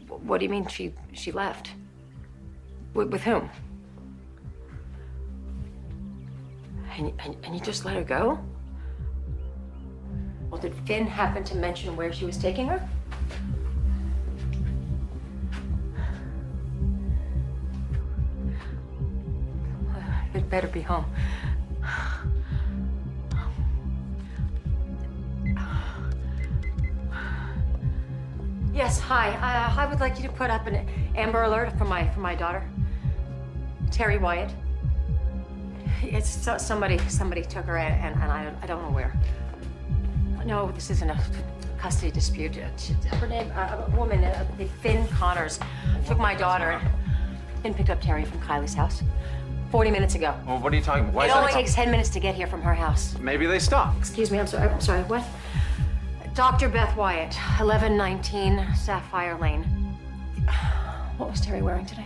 S3: What do you mean she left? With whom? And you just let her go? Well, did Finn happen to mention where she was taking her? It better be home. Yes, hi. I would like you to put up an Amber Alert for my daughter, Terry Wyatt. It's somebody took her, and I don't know where. No, this isn't a custody dispute. Her name, a woman, Finn Connors, took my daughter and picked up Terry from Kylie's house. 40 minutes ago.
S8: Well, what are you talking about? Why
S3: It
S8: is that
S3: only
S8: a pro-
S3: takes 10 minutes to get here from her house.
S8: Maybe they stopped.
S3: Excuse me, I'm sorry, what? Dr. Beth Wyatt, 1119 Sapphire Lane. What was Terry wearing today?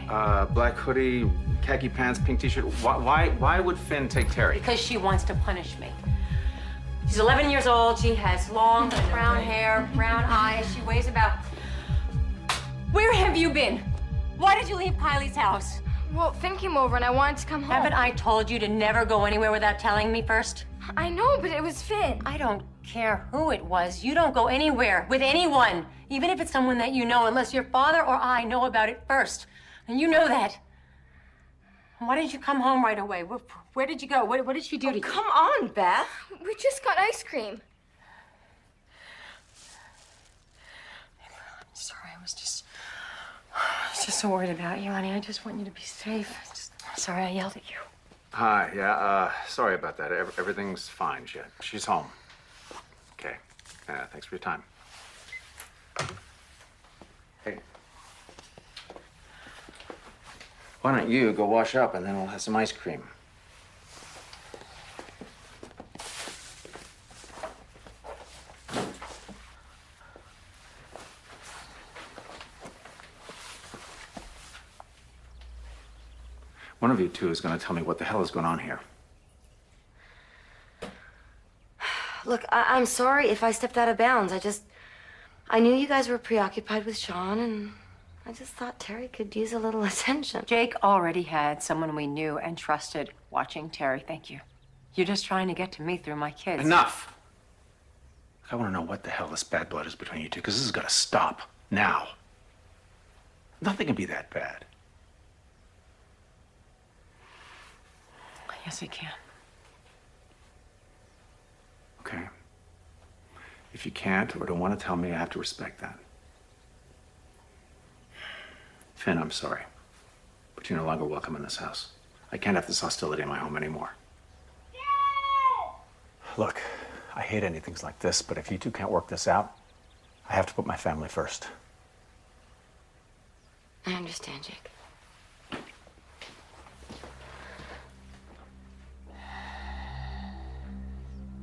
S8: Black hoodie, khaki pants, pink t-shirt. Why would Finn take Terry?
S3: Because she wants to punish me. She's 11 years old, she has long brown hair, brown eyes, she weighs about... Where have you been? Why did you leave Kylie's house?
S16: Well, Finn came over and I wanted to come home.
S3: Haven't I told you to never go anywhere without telling me first?
S16: I know, but it was Finn.
S3: I don't care who it was. You don't go anywhere with anyone, even if it's someone that you know, unless your father or I know about it first. And you know that. Why didn't you come home right away? Where did you go? What did she do to you?
S16: Come on, Beth. We just got ice cream.
S3: I'm sorry, I was just so worried about you, honey. I just want you to be safe. I'm sorry I yelled at you.
S8: Hi, yeah, sorry about that. Everything's fine. She's home. Okay. Thanks for your time. Hey. Why don't you go wash up and then we'll have some ice cream. One of you two is going to tell me what the hell is going on here.
S13: Look, I'm sorry if I stepped out of bounds. I knew you guys were preoccupied with Sean, and I just thought Terry could use a little attention.
S3: Jake already had someone we knew and trusted watching Terry. Thank you. You're just trying to get to me through my kids.
S8: Enough! I want to know what the hell this bad blood is between you two, because this has got to stop now. Nothing can be that bad.
S3: Yes, it can.
S8: Okay. If you can't or don't want to tell me, I have to respect that. Finn, I'm sorry, but you're no longer welcome in this house. I can't have this hostility in my home anymore.
S19: Look, I hate anything like this, but if you two can't work this out, I have to put my family first.
S13: I understand, Jake.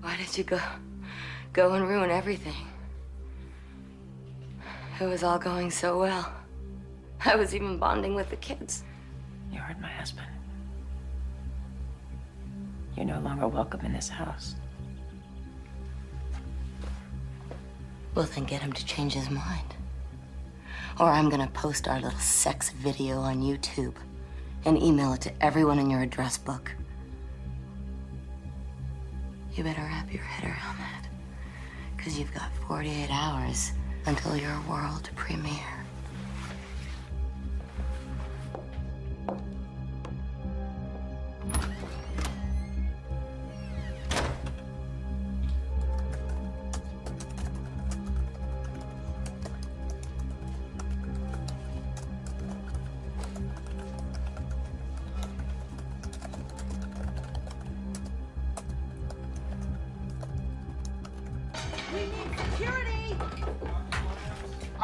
S13: Why did you go and ruin everything? It was all going so well. I was even bonding with the kids.
S3: You heard my husband. You're no longer welcome in this house.
S13: Well, then get him to change his mind. Or I'm gonna post our little sex video on YouTube and email it to everyone in your address book. You better wrap your head around that, because you've got 48 hours until your world premiere.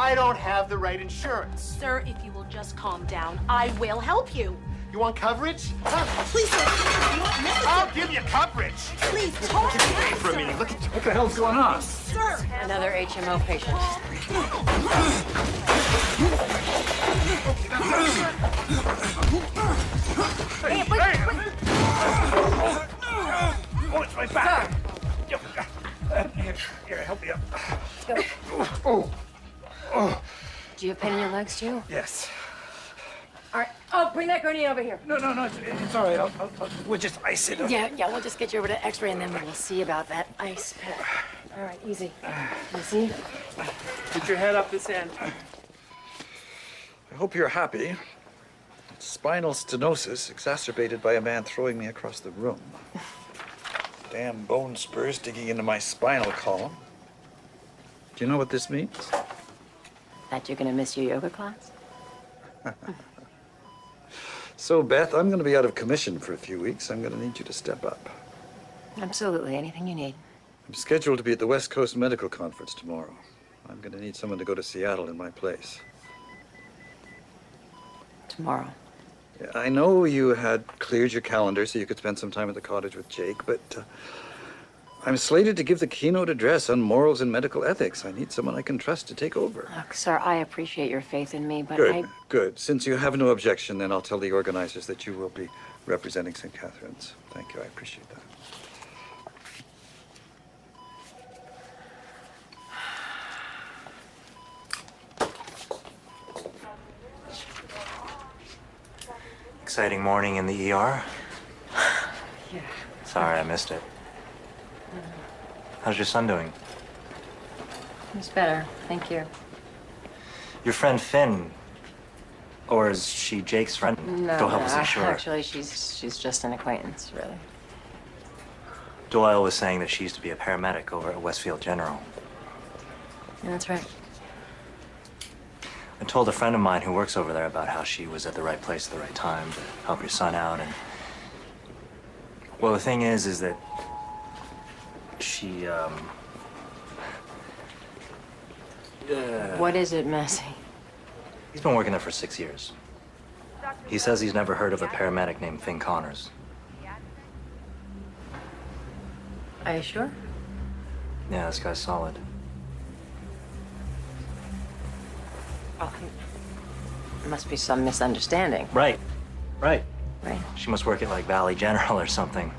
S20: I don't have the right insurance.
S17: Sir, if you will just calm down, I will help you.
S20: You want coverage? Huh?
S17: Please, sir.
S20: I'll give you coverage.
S17: Please, talk
S20: Get away from me. Look at
S14: What the hell's going on?
S17: Sir.
S3: Another HMO patient.
S20: Hey, oh, it's my back. Here, help me up. Oh.
S3: Do you have pain in your legs, too?
S20: Yes.
S3: All right. Oh, bring that gurney over here.
S20: No, it's all right. We'll just ice it up.
S3: Yeah, we'll just get you over to X-ray, and then we'll see about that ice pack. All right, easy. Easy.
S1: Put your head up this end.
S14: I hope you're happy. Spinal stenosis exacerbated by a man throwing me across the room. Damn bone spurs digging into my spinal column. Do you know what this means?
S3: That you're gonna miss your yoga class?
S14: So, Beth, I'm going to be out of commission for a few weeks. I'm going to need you to step up.
S3: Absolutely, anything you need.
S14: I'm scheduled to be at the West Coast Medical Conference tomorrow. I'm going to need someone to go to Seattle in my place.
S3: Tomorrow.
S12: I know you had cleared your calendar so you could spend some time at the cottage with Jake, but I'm slated to give the keynote address on morals and medical ethics. I need someone I can trust to take over.
S3: Look, sir, I appreciate your faith in me, but
S12: Good, good. Since you have no objection, then I'll tell the organizers that you will be representing St. Catherine's. Thank you, I appreciate that.
S2: Exciting morning in the ER?
S3: Yeah.
S2: Sorry, I missed it. How's your son doing?
S3: He's better, thank you.
S2: Your friend Finn, or is she Jake's friend?
S3: No,
S2: Doyle wasn't sure.
S3: Actually, she's just an acquaintance, really.
S2: Doyle was saying that she used to be a paramedic over at Westfield General.
S3: Yeah, that's right.
S2: I told a friend of mine who works over there about how she was at the right place at the right time to help your son out, and... Well, the thing is that she,
S3: What is it, Massey?
S2: He's been working there for 6 years. He says he's never heard of a paramedic named Finn Connors.
S3: Are you sure?
S2: Yeah, this guy's solid.
S3: Oh, there must be some misunderstanding.
S2: Right. Right.
S3: Right.
S2: She must work at, like, Valley General or something.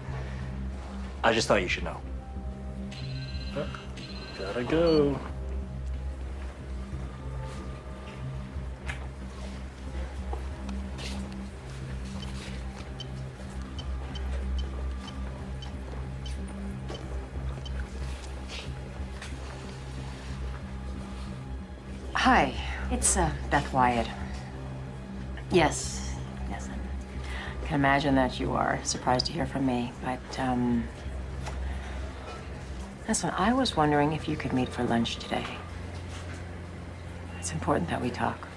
S2: I just thought you should know.
S7: Gotta go.
S3: Hi, it's Beth Wyatt. Yes, yes. I can imagine that you are surprised to hear from me, but listen, I was wondering if you could meet for lunch today. It's important that we talk.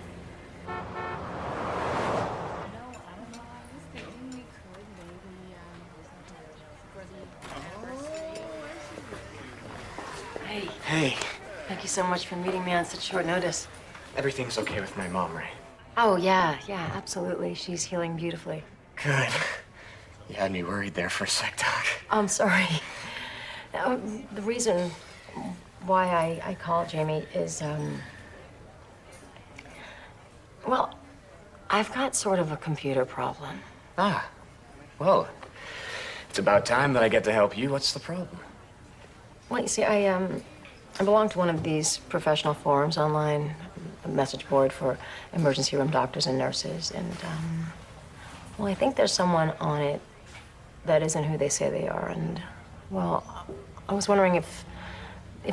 S3: Hey.
S9: Hey.
S3: Thank you so much for meeting me on such short notice.
S9: Everything's okay with my mom, right?
S3: Oh, yeah, absolutely. She's healing beautifully.
S9: Good. You had me worried there for a sec, Doc.
S3: I'm sorry. The reason why I called Jamie is, well, I've got sort of a computer problem.
S9: Ah, well, it's about time that I get to help you. What's the problem?
S3: Well, you see, I belong to one of these professional forums online, a message board for emergency room doctors and nurses, and, well, I think there's someone on it that isn't who they say they are, and, well, I was wondering if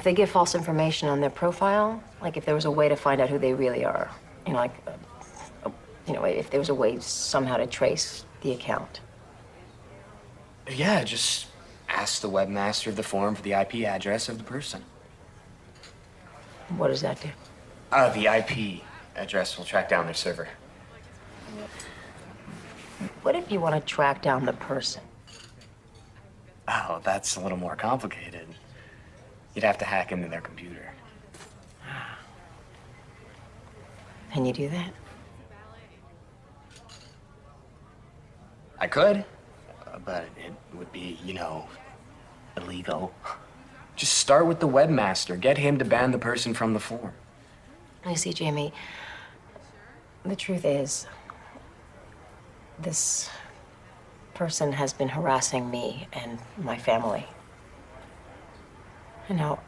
S3: they give false information on their profile, like if there was a way to find out who they really are, you know, like, if there was a way somehow to trace the account.
S9: Yeah, just ask the webmaster of the forum for the IP address of the person.
S3: What does that do?
S9: The IP address will track down their server.
S3: What if you want to track down the person?
S9: Oh, that's a little more complicated. You'd have to hack into their computer.
S3: Can you do that?
S9: I could, but it would be, illegal. Just start with the webmaster. Get him to ban the person from the forum.
S3: You see, Jamie, the truth is, this person has been harassing me and my family. You know,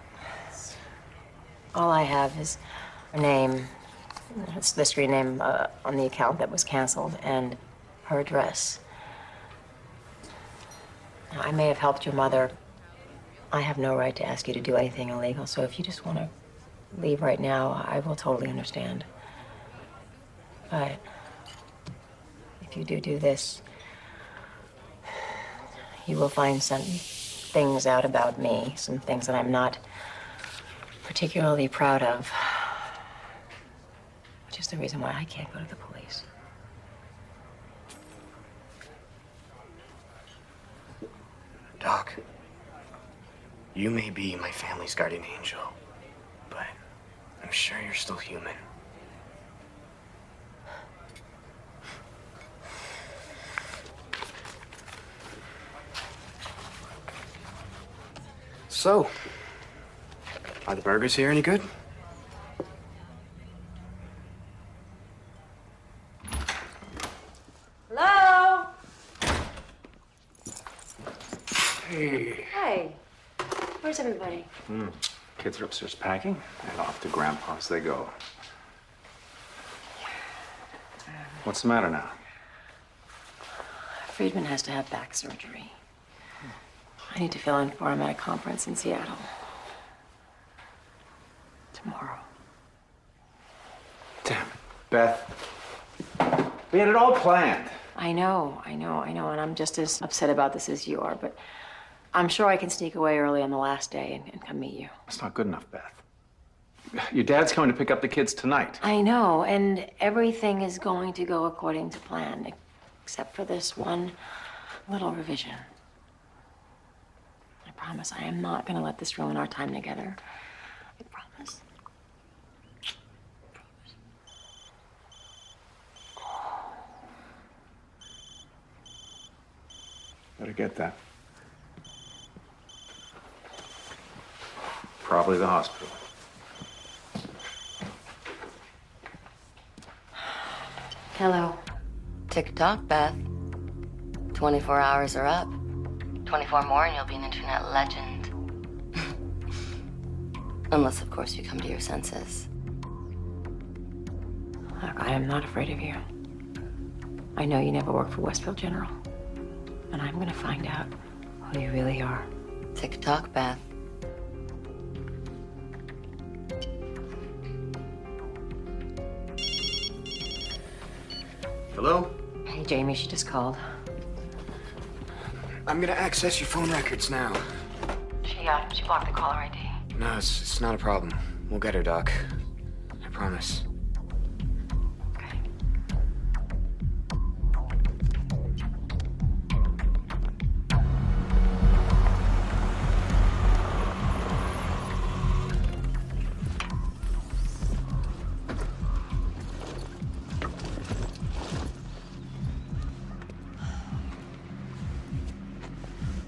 S3: all I have is her name, it's the street name on the account that was canceled, and her address. Now, I may have helped your mother. I have no right to ask you to do anything illegal, so if you just want to leave right now, I will totally understand. But if you do this, you will find some things out about me, some things that I'm not particularly proud of, which is the reason why I can't go to the police.
S9: Doc, you may be my family's guardian angel, but I'm sure you're still human. So, are the burgers here any good?
S3: Hello?
S8: Hey.
S3: Hey. Where's everybody?
S8: Kids are upstairs packing, and off to Grandpa's they go. What's the matter now?
S3: Friedman has to have back surgery. I need to fill in for him at a conference in Seattle. Tomorrow.
S8: Damn it, Beth. We had it all planned.
S3: I know, and I'm just as upset about this as you are, but I'm sure I can sneak away early on the last day and come meet you.
S8: That's not good enough, Beth. Your dad's coming to pick up the kids tonight.
S3: I know, and everything is going to go according to plan, except for this one little revision. I promise I am not going to let this ruin our time together. I promise.
S8: Better get that. Probably the hospital.
S3: Hello.
S13: Tick-tock, Beth. 24 hours are up. 24 more and you'll be an internet legend. Unless, of course, you come to your senses.
S3: Look, I am not afraid of you. I know you never worked for Westfield General. And I'm gonna find out who you really are.
S13: Tick-tock, Beth.
S9: Hello?
S3: Hey, Jamie, she just called.
S9: I'm gonna access your phone records now.
S3: She blocked the caller ID.
S9: No, it's not a problem. We'll get her, Doc. I promise.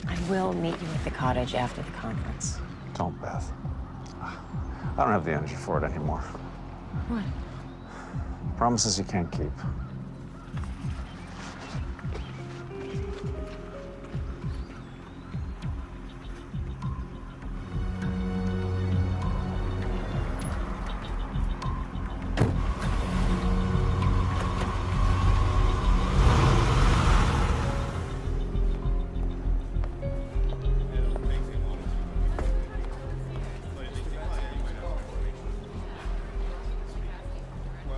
S3: I will meet you at the cottage after the conference.
S19: Don't, Beth. I don't have the energy for it anymore.
S3: What?
S19: Promises you can't keep.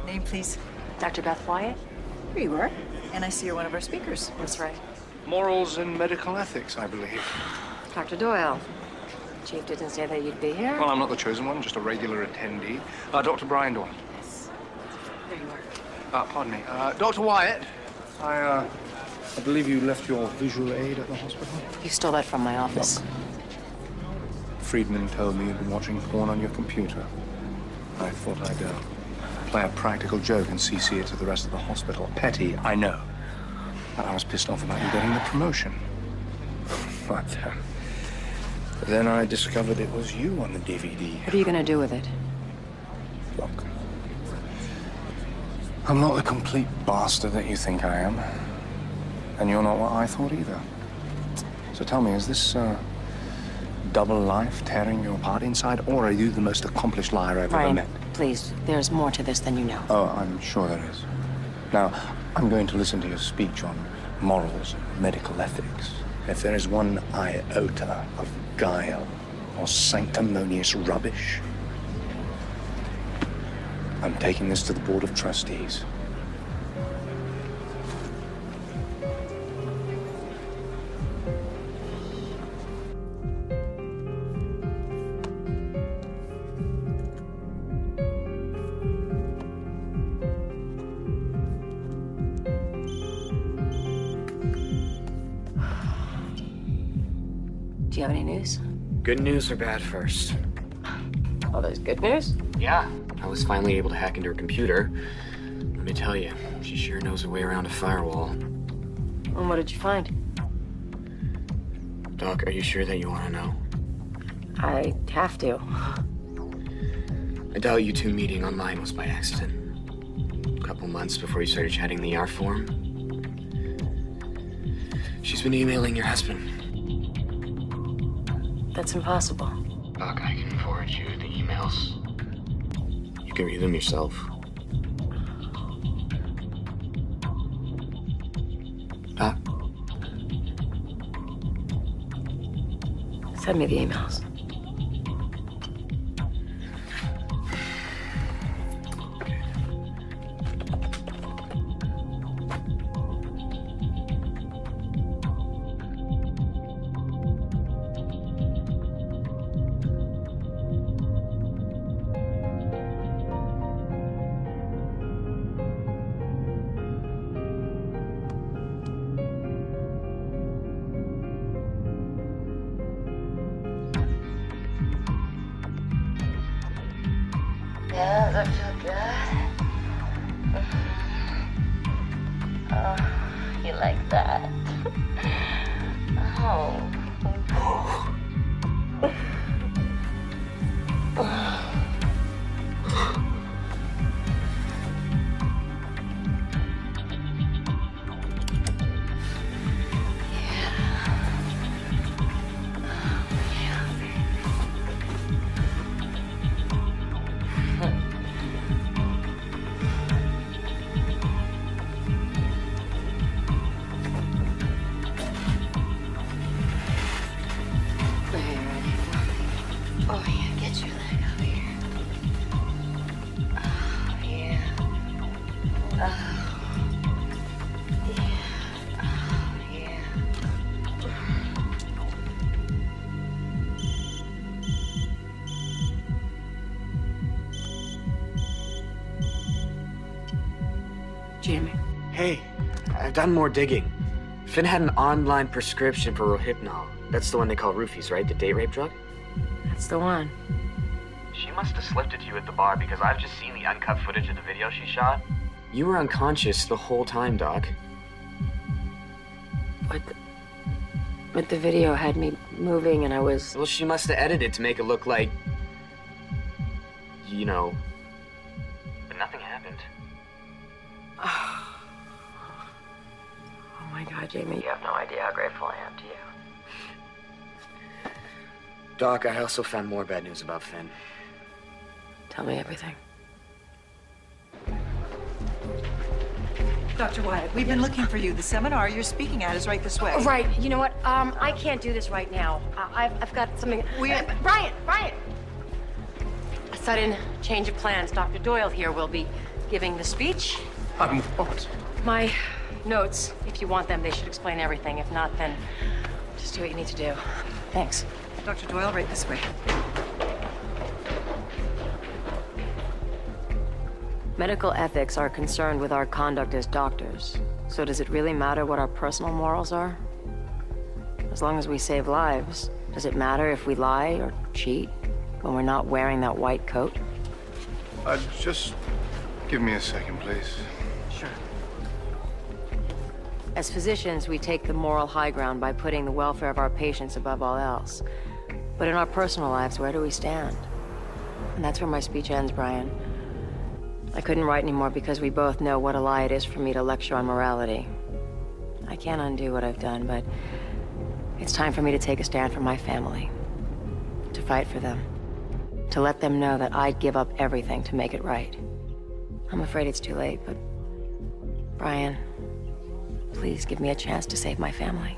S21: Name, please.
S3: Dr. Beth Wyatt?
S21: Here you are. And I see you're one of our speakers.
S3: That's right.
S15: Morals and medical ethics, I believe.
S3: Dr. Doyle. Chief didn't say that you'd be here.
S15: Well, I'm not the chosen one, just a regular attendee. Dr. Brian Doyle.
S3: Yes. There you are.
S15: Pardon me. Dr. Wyatt, I believe you left your visual aid at the hospital?
S3: You stole that from my office.
S15: Friedman told me you'd been watching porn on your computer. I thought I'd play a practical joke and CC it to the rest of the hospital. Petty, I know. But I was pissed off about you getting the promotion. But then I discovered it was you on the DVD.
S3: What are you gonna do with it?
S15: Look, I'm not the complete bastard that you think I am. And you're not what I thought either. So tell me, is this double life tearing you apart inside, or are you the most accomplished liar I've ever
S3: Ryan,
S15: met?
S3: please, there's more to this than you know.
S15: Oh, I'm sure there is. Now, I'm going to listen to your speech on morals and medical ethics. If there is one iota of guile or sanctimonious rubbish, I'm taking this to the Board of Trustees.
S3: Do you have any news?
S9: Good news or bad first?
S3: Oh, there's good news?
S9: Yeah. I was finally able to hack into her computer. Let me tell you, she sure knows her way around a firewall.
S3: And what did you find?
S9: Doc, are you sure that you want to know?
S3: I have to.
S9: I doubt you two meeting online was by accident. A couple months before you started chatting the ER forum. She's been emailing your husband.
S3: That's impossible.
S9: Doc, I can forward you the emails. You can read them yourself. Doc?
S3: Send me the emails.
S13: Yeah, does that feel good? Oh, you like that? Oh. Oh, yeah, get your leg up here. Oh, yeah. Oh, yeah. Oh, yeah.
S3: Jamie.
S9: Hey, I've done more digging. Finn had an online prescription for Rohypnol. That's the one they call roofies, right? The date rape drug?
S3: That's the one.
S9: She must have slipped it to you at the bar because I've just seen the uncut footage of the video she shot. You were unconscious the whole time, Doc.
S3: But the video had me moving and I was...
S9: Well, she must have edited to make it look like... you know... But nothing happened.
S3: Oh my God, Jamie, you have no idea how grateful I am to you.
S9: Doc, I also found more bad news about Finn.
S3: Tell me everything.
S21: Dr. Wyatt, we've been looking for you. The seminar you're speaking at is right this way.
S3: Right. You know what? I can't do this right now. I've got something. Brian! A sudden change of plans. Dr. Doyle here will be giving the speech.
S15: What?
S3: My notes, if you want them, they should explain everything. If not, then just do what you need to do. Thanks.
S21: Dr. Doyle, right this way.
S3: Medical ethics are concerned with our conduct as doctors. So does it really matter what our personal morals are? As long as we save lives, does it matter if we lie or cheat when we're not wearing that white coat?
S15: Just give me a second, please.
S3: Sure. As physicians, we take the moral high ground by putting the welfare of our patients above all else. But in our personal lives, where do we stand? And that's where my speech ends, Brian. I couldn't write anymore because we both know what a lie it is for me to lecture on morality. I can't undo what I've done, but it's time for me to take a stand for my family. To fight for them. To let them know that I'd give up everything to make it right. I'm afraid it's too late, but Brian, please give me a chance to save my family.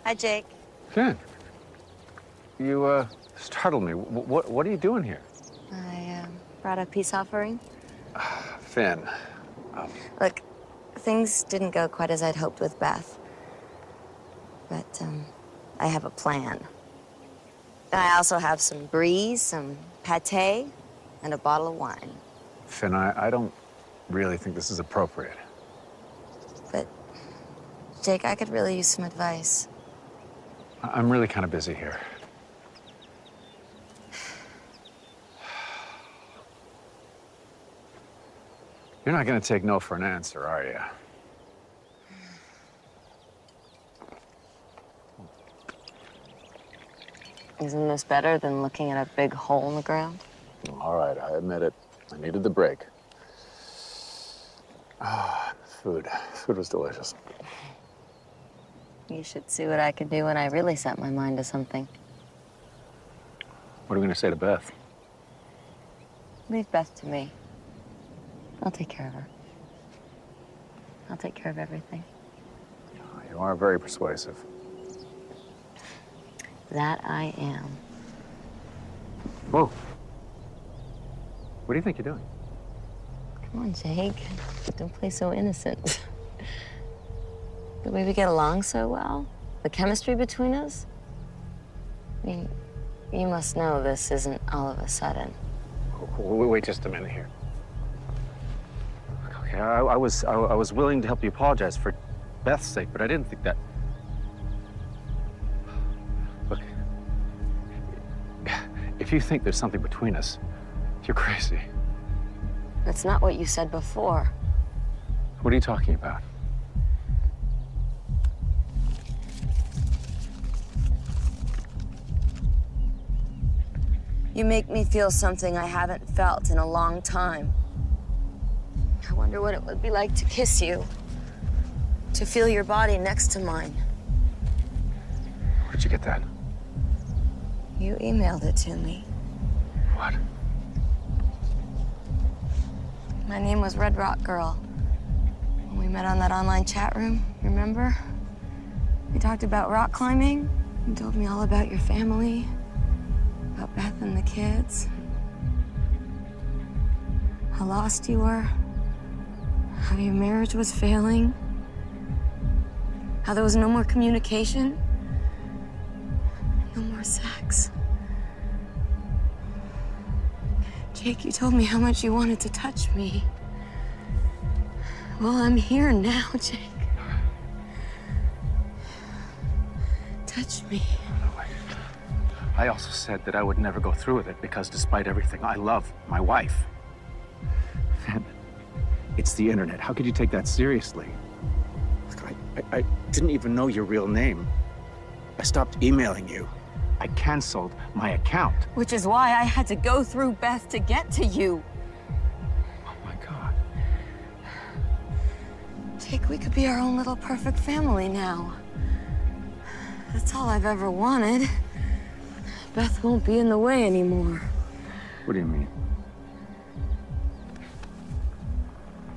S13: Hi, Jake.
S8: Finn. You, startled me. What are you doing here?
S13: I, brought a peace offering.
S8: Finn.
S13: Look, things didn't go quite as I'd hoped with Beth. But, I have a plan. And I also have some brie, some pâté, and a bottle of wine.
S8: Finn, I don't really think this is appropriate.
S13: But, Jake, I could really use some advice.
S8: I'm really kind of busy here. You're not going to take no for an answer, are you?
S13: Isn't this better than looking at a big hole in the ground?
S8: All right, I admit it. I needed the break. Food. Food was delicious.
S13: You should see what I could do when I really set my mind to something.
S8: What are we going to say to Beth?
S13: Leave Beth to me. I'll take care of her. I'll take care of everything.
S8: You are very persuasive.
S13: That I am.
S8: Whoa. What do you think you're doing?
S13: Come on, Jake. Don't play so innocent. The way we get along so well, the chemistry between us. I mean, you must know this isn't all of a sudden.
S8: Wait just a minute here. Okay, I was willing to help you apologize for Beth's sake, but I didn't think that. Look, if you think there's something between us, you're crazy.
S13: That's not what you said before.
S8: What are you talking about?
S13: You make me feel something I haven't felt in a long time. I wonder what it would be like to kiss you, to feel your body next to mine.
S8: Where'd you get that?
S13: You emailed it to me.
S8: What?
S13: My name was Red Rock Girl. When we met on that online chat room, remember? We talked about rock climbing. You told me all about your family, about Beth and the kids. How lost you were. How your marriage was failing. How there was no more communication. No more sex. Jake, you told me how much you wanted to touch me. Well, I'm here now, Jake. Touch me.
S8: I also said that I would never go through with it because despite everything, I love my wife. And it's the internet. How could you take that seriously? Look, I didn't even know your real name. I stopped emailing you. I canceled my account.
S13: Which is why I had to go through Beth to get to you.
S8: Oh my God.
S13: Jake, we could be our own little perfect family now. That's all I've ever wanted. Beth won't be in the way anymore.
S8: What do you mean?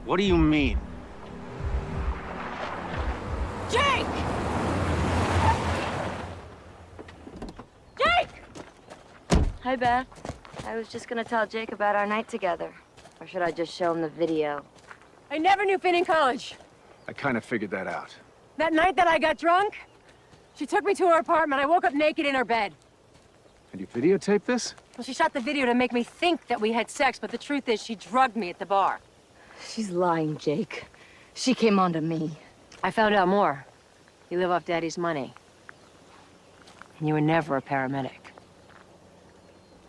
S8: What do you mean?
S13: Jake! Jake! Hi, Beth. I was just gonna tell Jake about our night together. Or should I just show him the video?
S3: I never knew Finn in college.
S8: I kind of figured that out.
S3: That night that I got drunk, she took me to her apartment. I woke up naked in her bed.
S8: And you videotaped this?
S3: Well, she shot the video to make me think that we had sex, but the truth is she drugged me at the bar.
S13: She's lying, Jake. She came on to me.
S3: I found out more. You live off Daddy's money. And you were never a paramedic.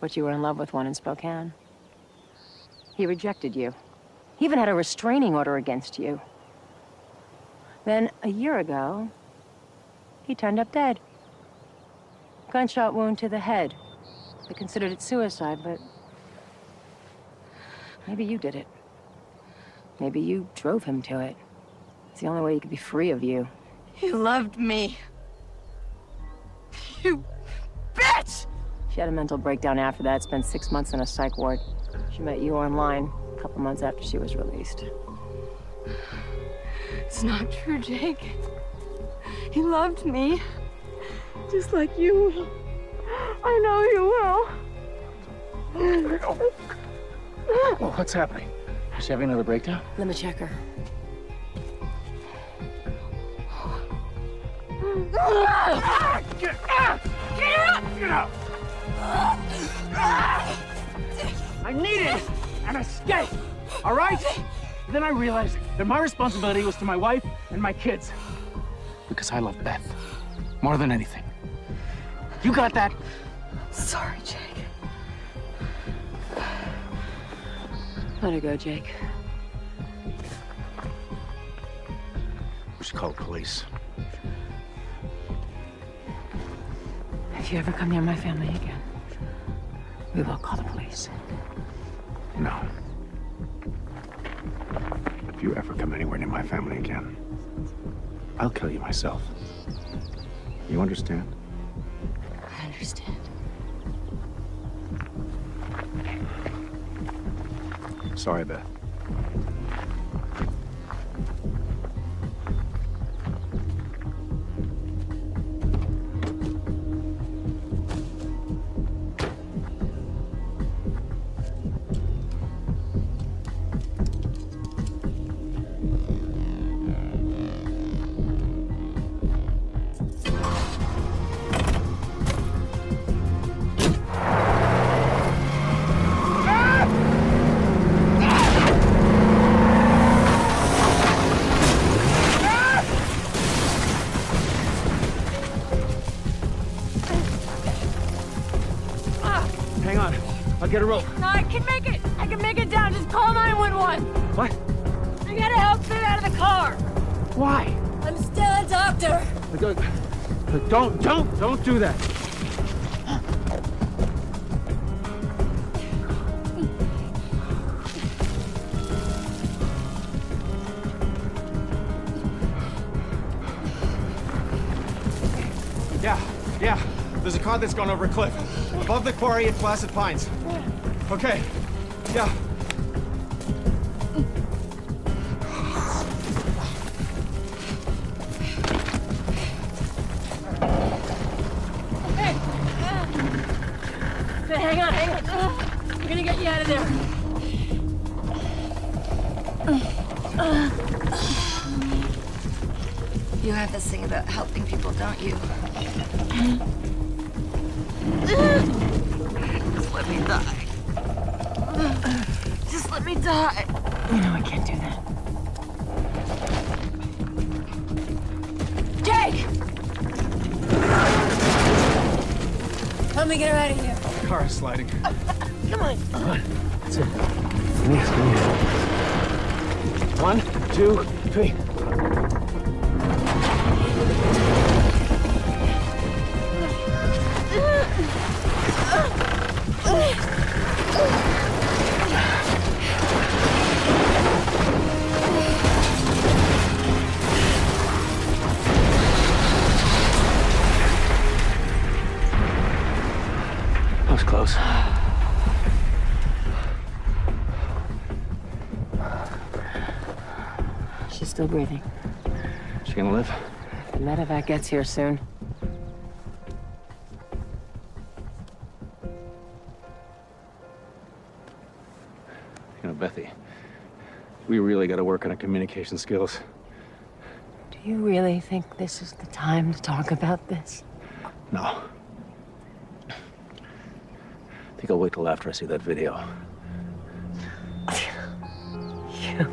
S3: But you were in love with one in Spokane. He rejected you. He even had a restraining order against you. Then, a year ago, he turned up dead. Gunshot wound to the head. They considered it suicide, but maybe you did it. Maybe you drove him to it. It's the only way he could be free of you.
S13: You loved me. You bitch!
S3: She had a mental breakdown after that, spent 6 months in a psych ward. She met you online a couple months after she was released.
S13: It's not true, Jake. He loved me.
S16: Just like you will. I know you will.
S20: Oh, what's happening? Is she having another breakdown?
S3: Let me check her.
S20: Get up! Get up! I needed an escape, all right? Then I realized that my responsibility was to my wife and my kids. Because I love Beth more than anything. You got that?
S3: Sorry, Jake. Let her go, Jake.
S20: We should call the police.
S3: If you ever come near my family again, we will call the police.
S20: No. If you ever come anywhere near my family again, I'll kill you myself. You understand?
S3: I understand.
S20: Sorry, Beth. Hang on. I'll get a rope.
S16: No, I can make it. I can make it down. Just call 911.
S20: What?
S16: I gotta help get out of the car.
S20: Why?
S16: I'm still a doctor.
S20: Don't do that.
S6: Yeah. There's a car that's gone over a cliff. Above the quarry at Placid Pines. Okay. Yeah.
S16: Hey, hang on. I'm gonna get you out of there.
S13: You have this thing about helping people, don't you? Just let me die. Just let me die.
S3: You know I can't do that.
S16: Jake! Help me get her out of here.
S6: The car is sliding.
S16: Come on.
S20: That's it. Yes, come here. 1, 2, 3. That was close.
S3: She's still breathing.
S20: She gonna live?
S3: The medevac gets here soon.
S20: You know, Bethy, we really gotta work on our communication skills.
S3: Do you really think this is the time to talk about this?
S20: No. I think I'll wait till after I see that video.
S3: You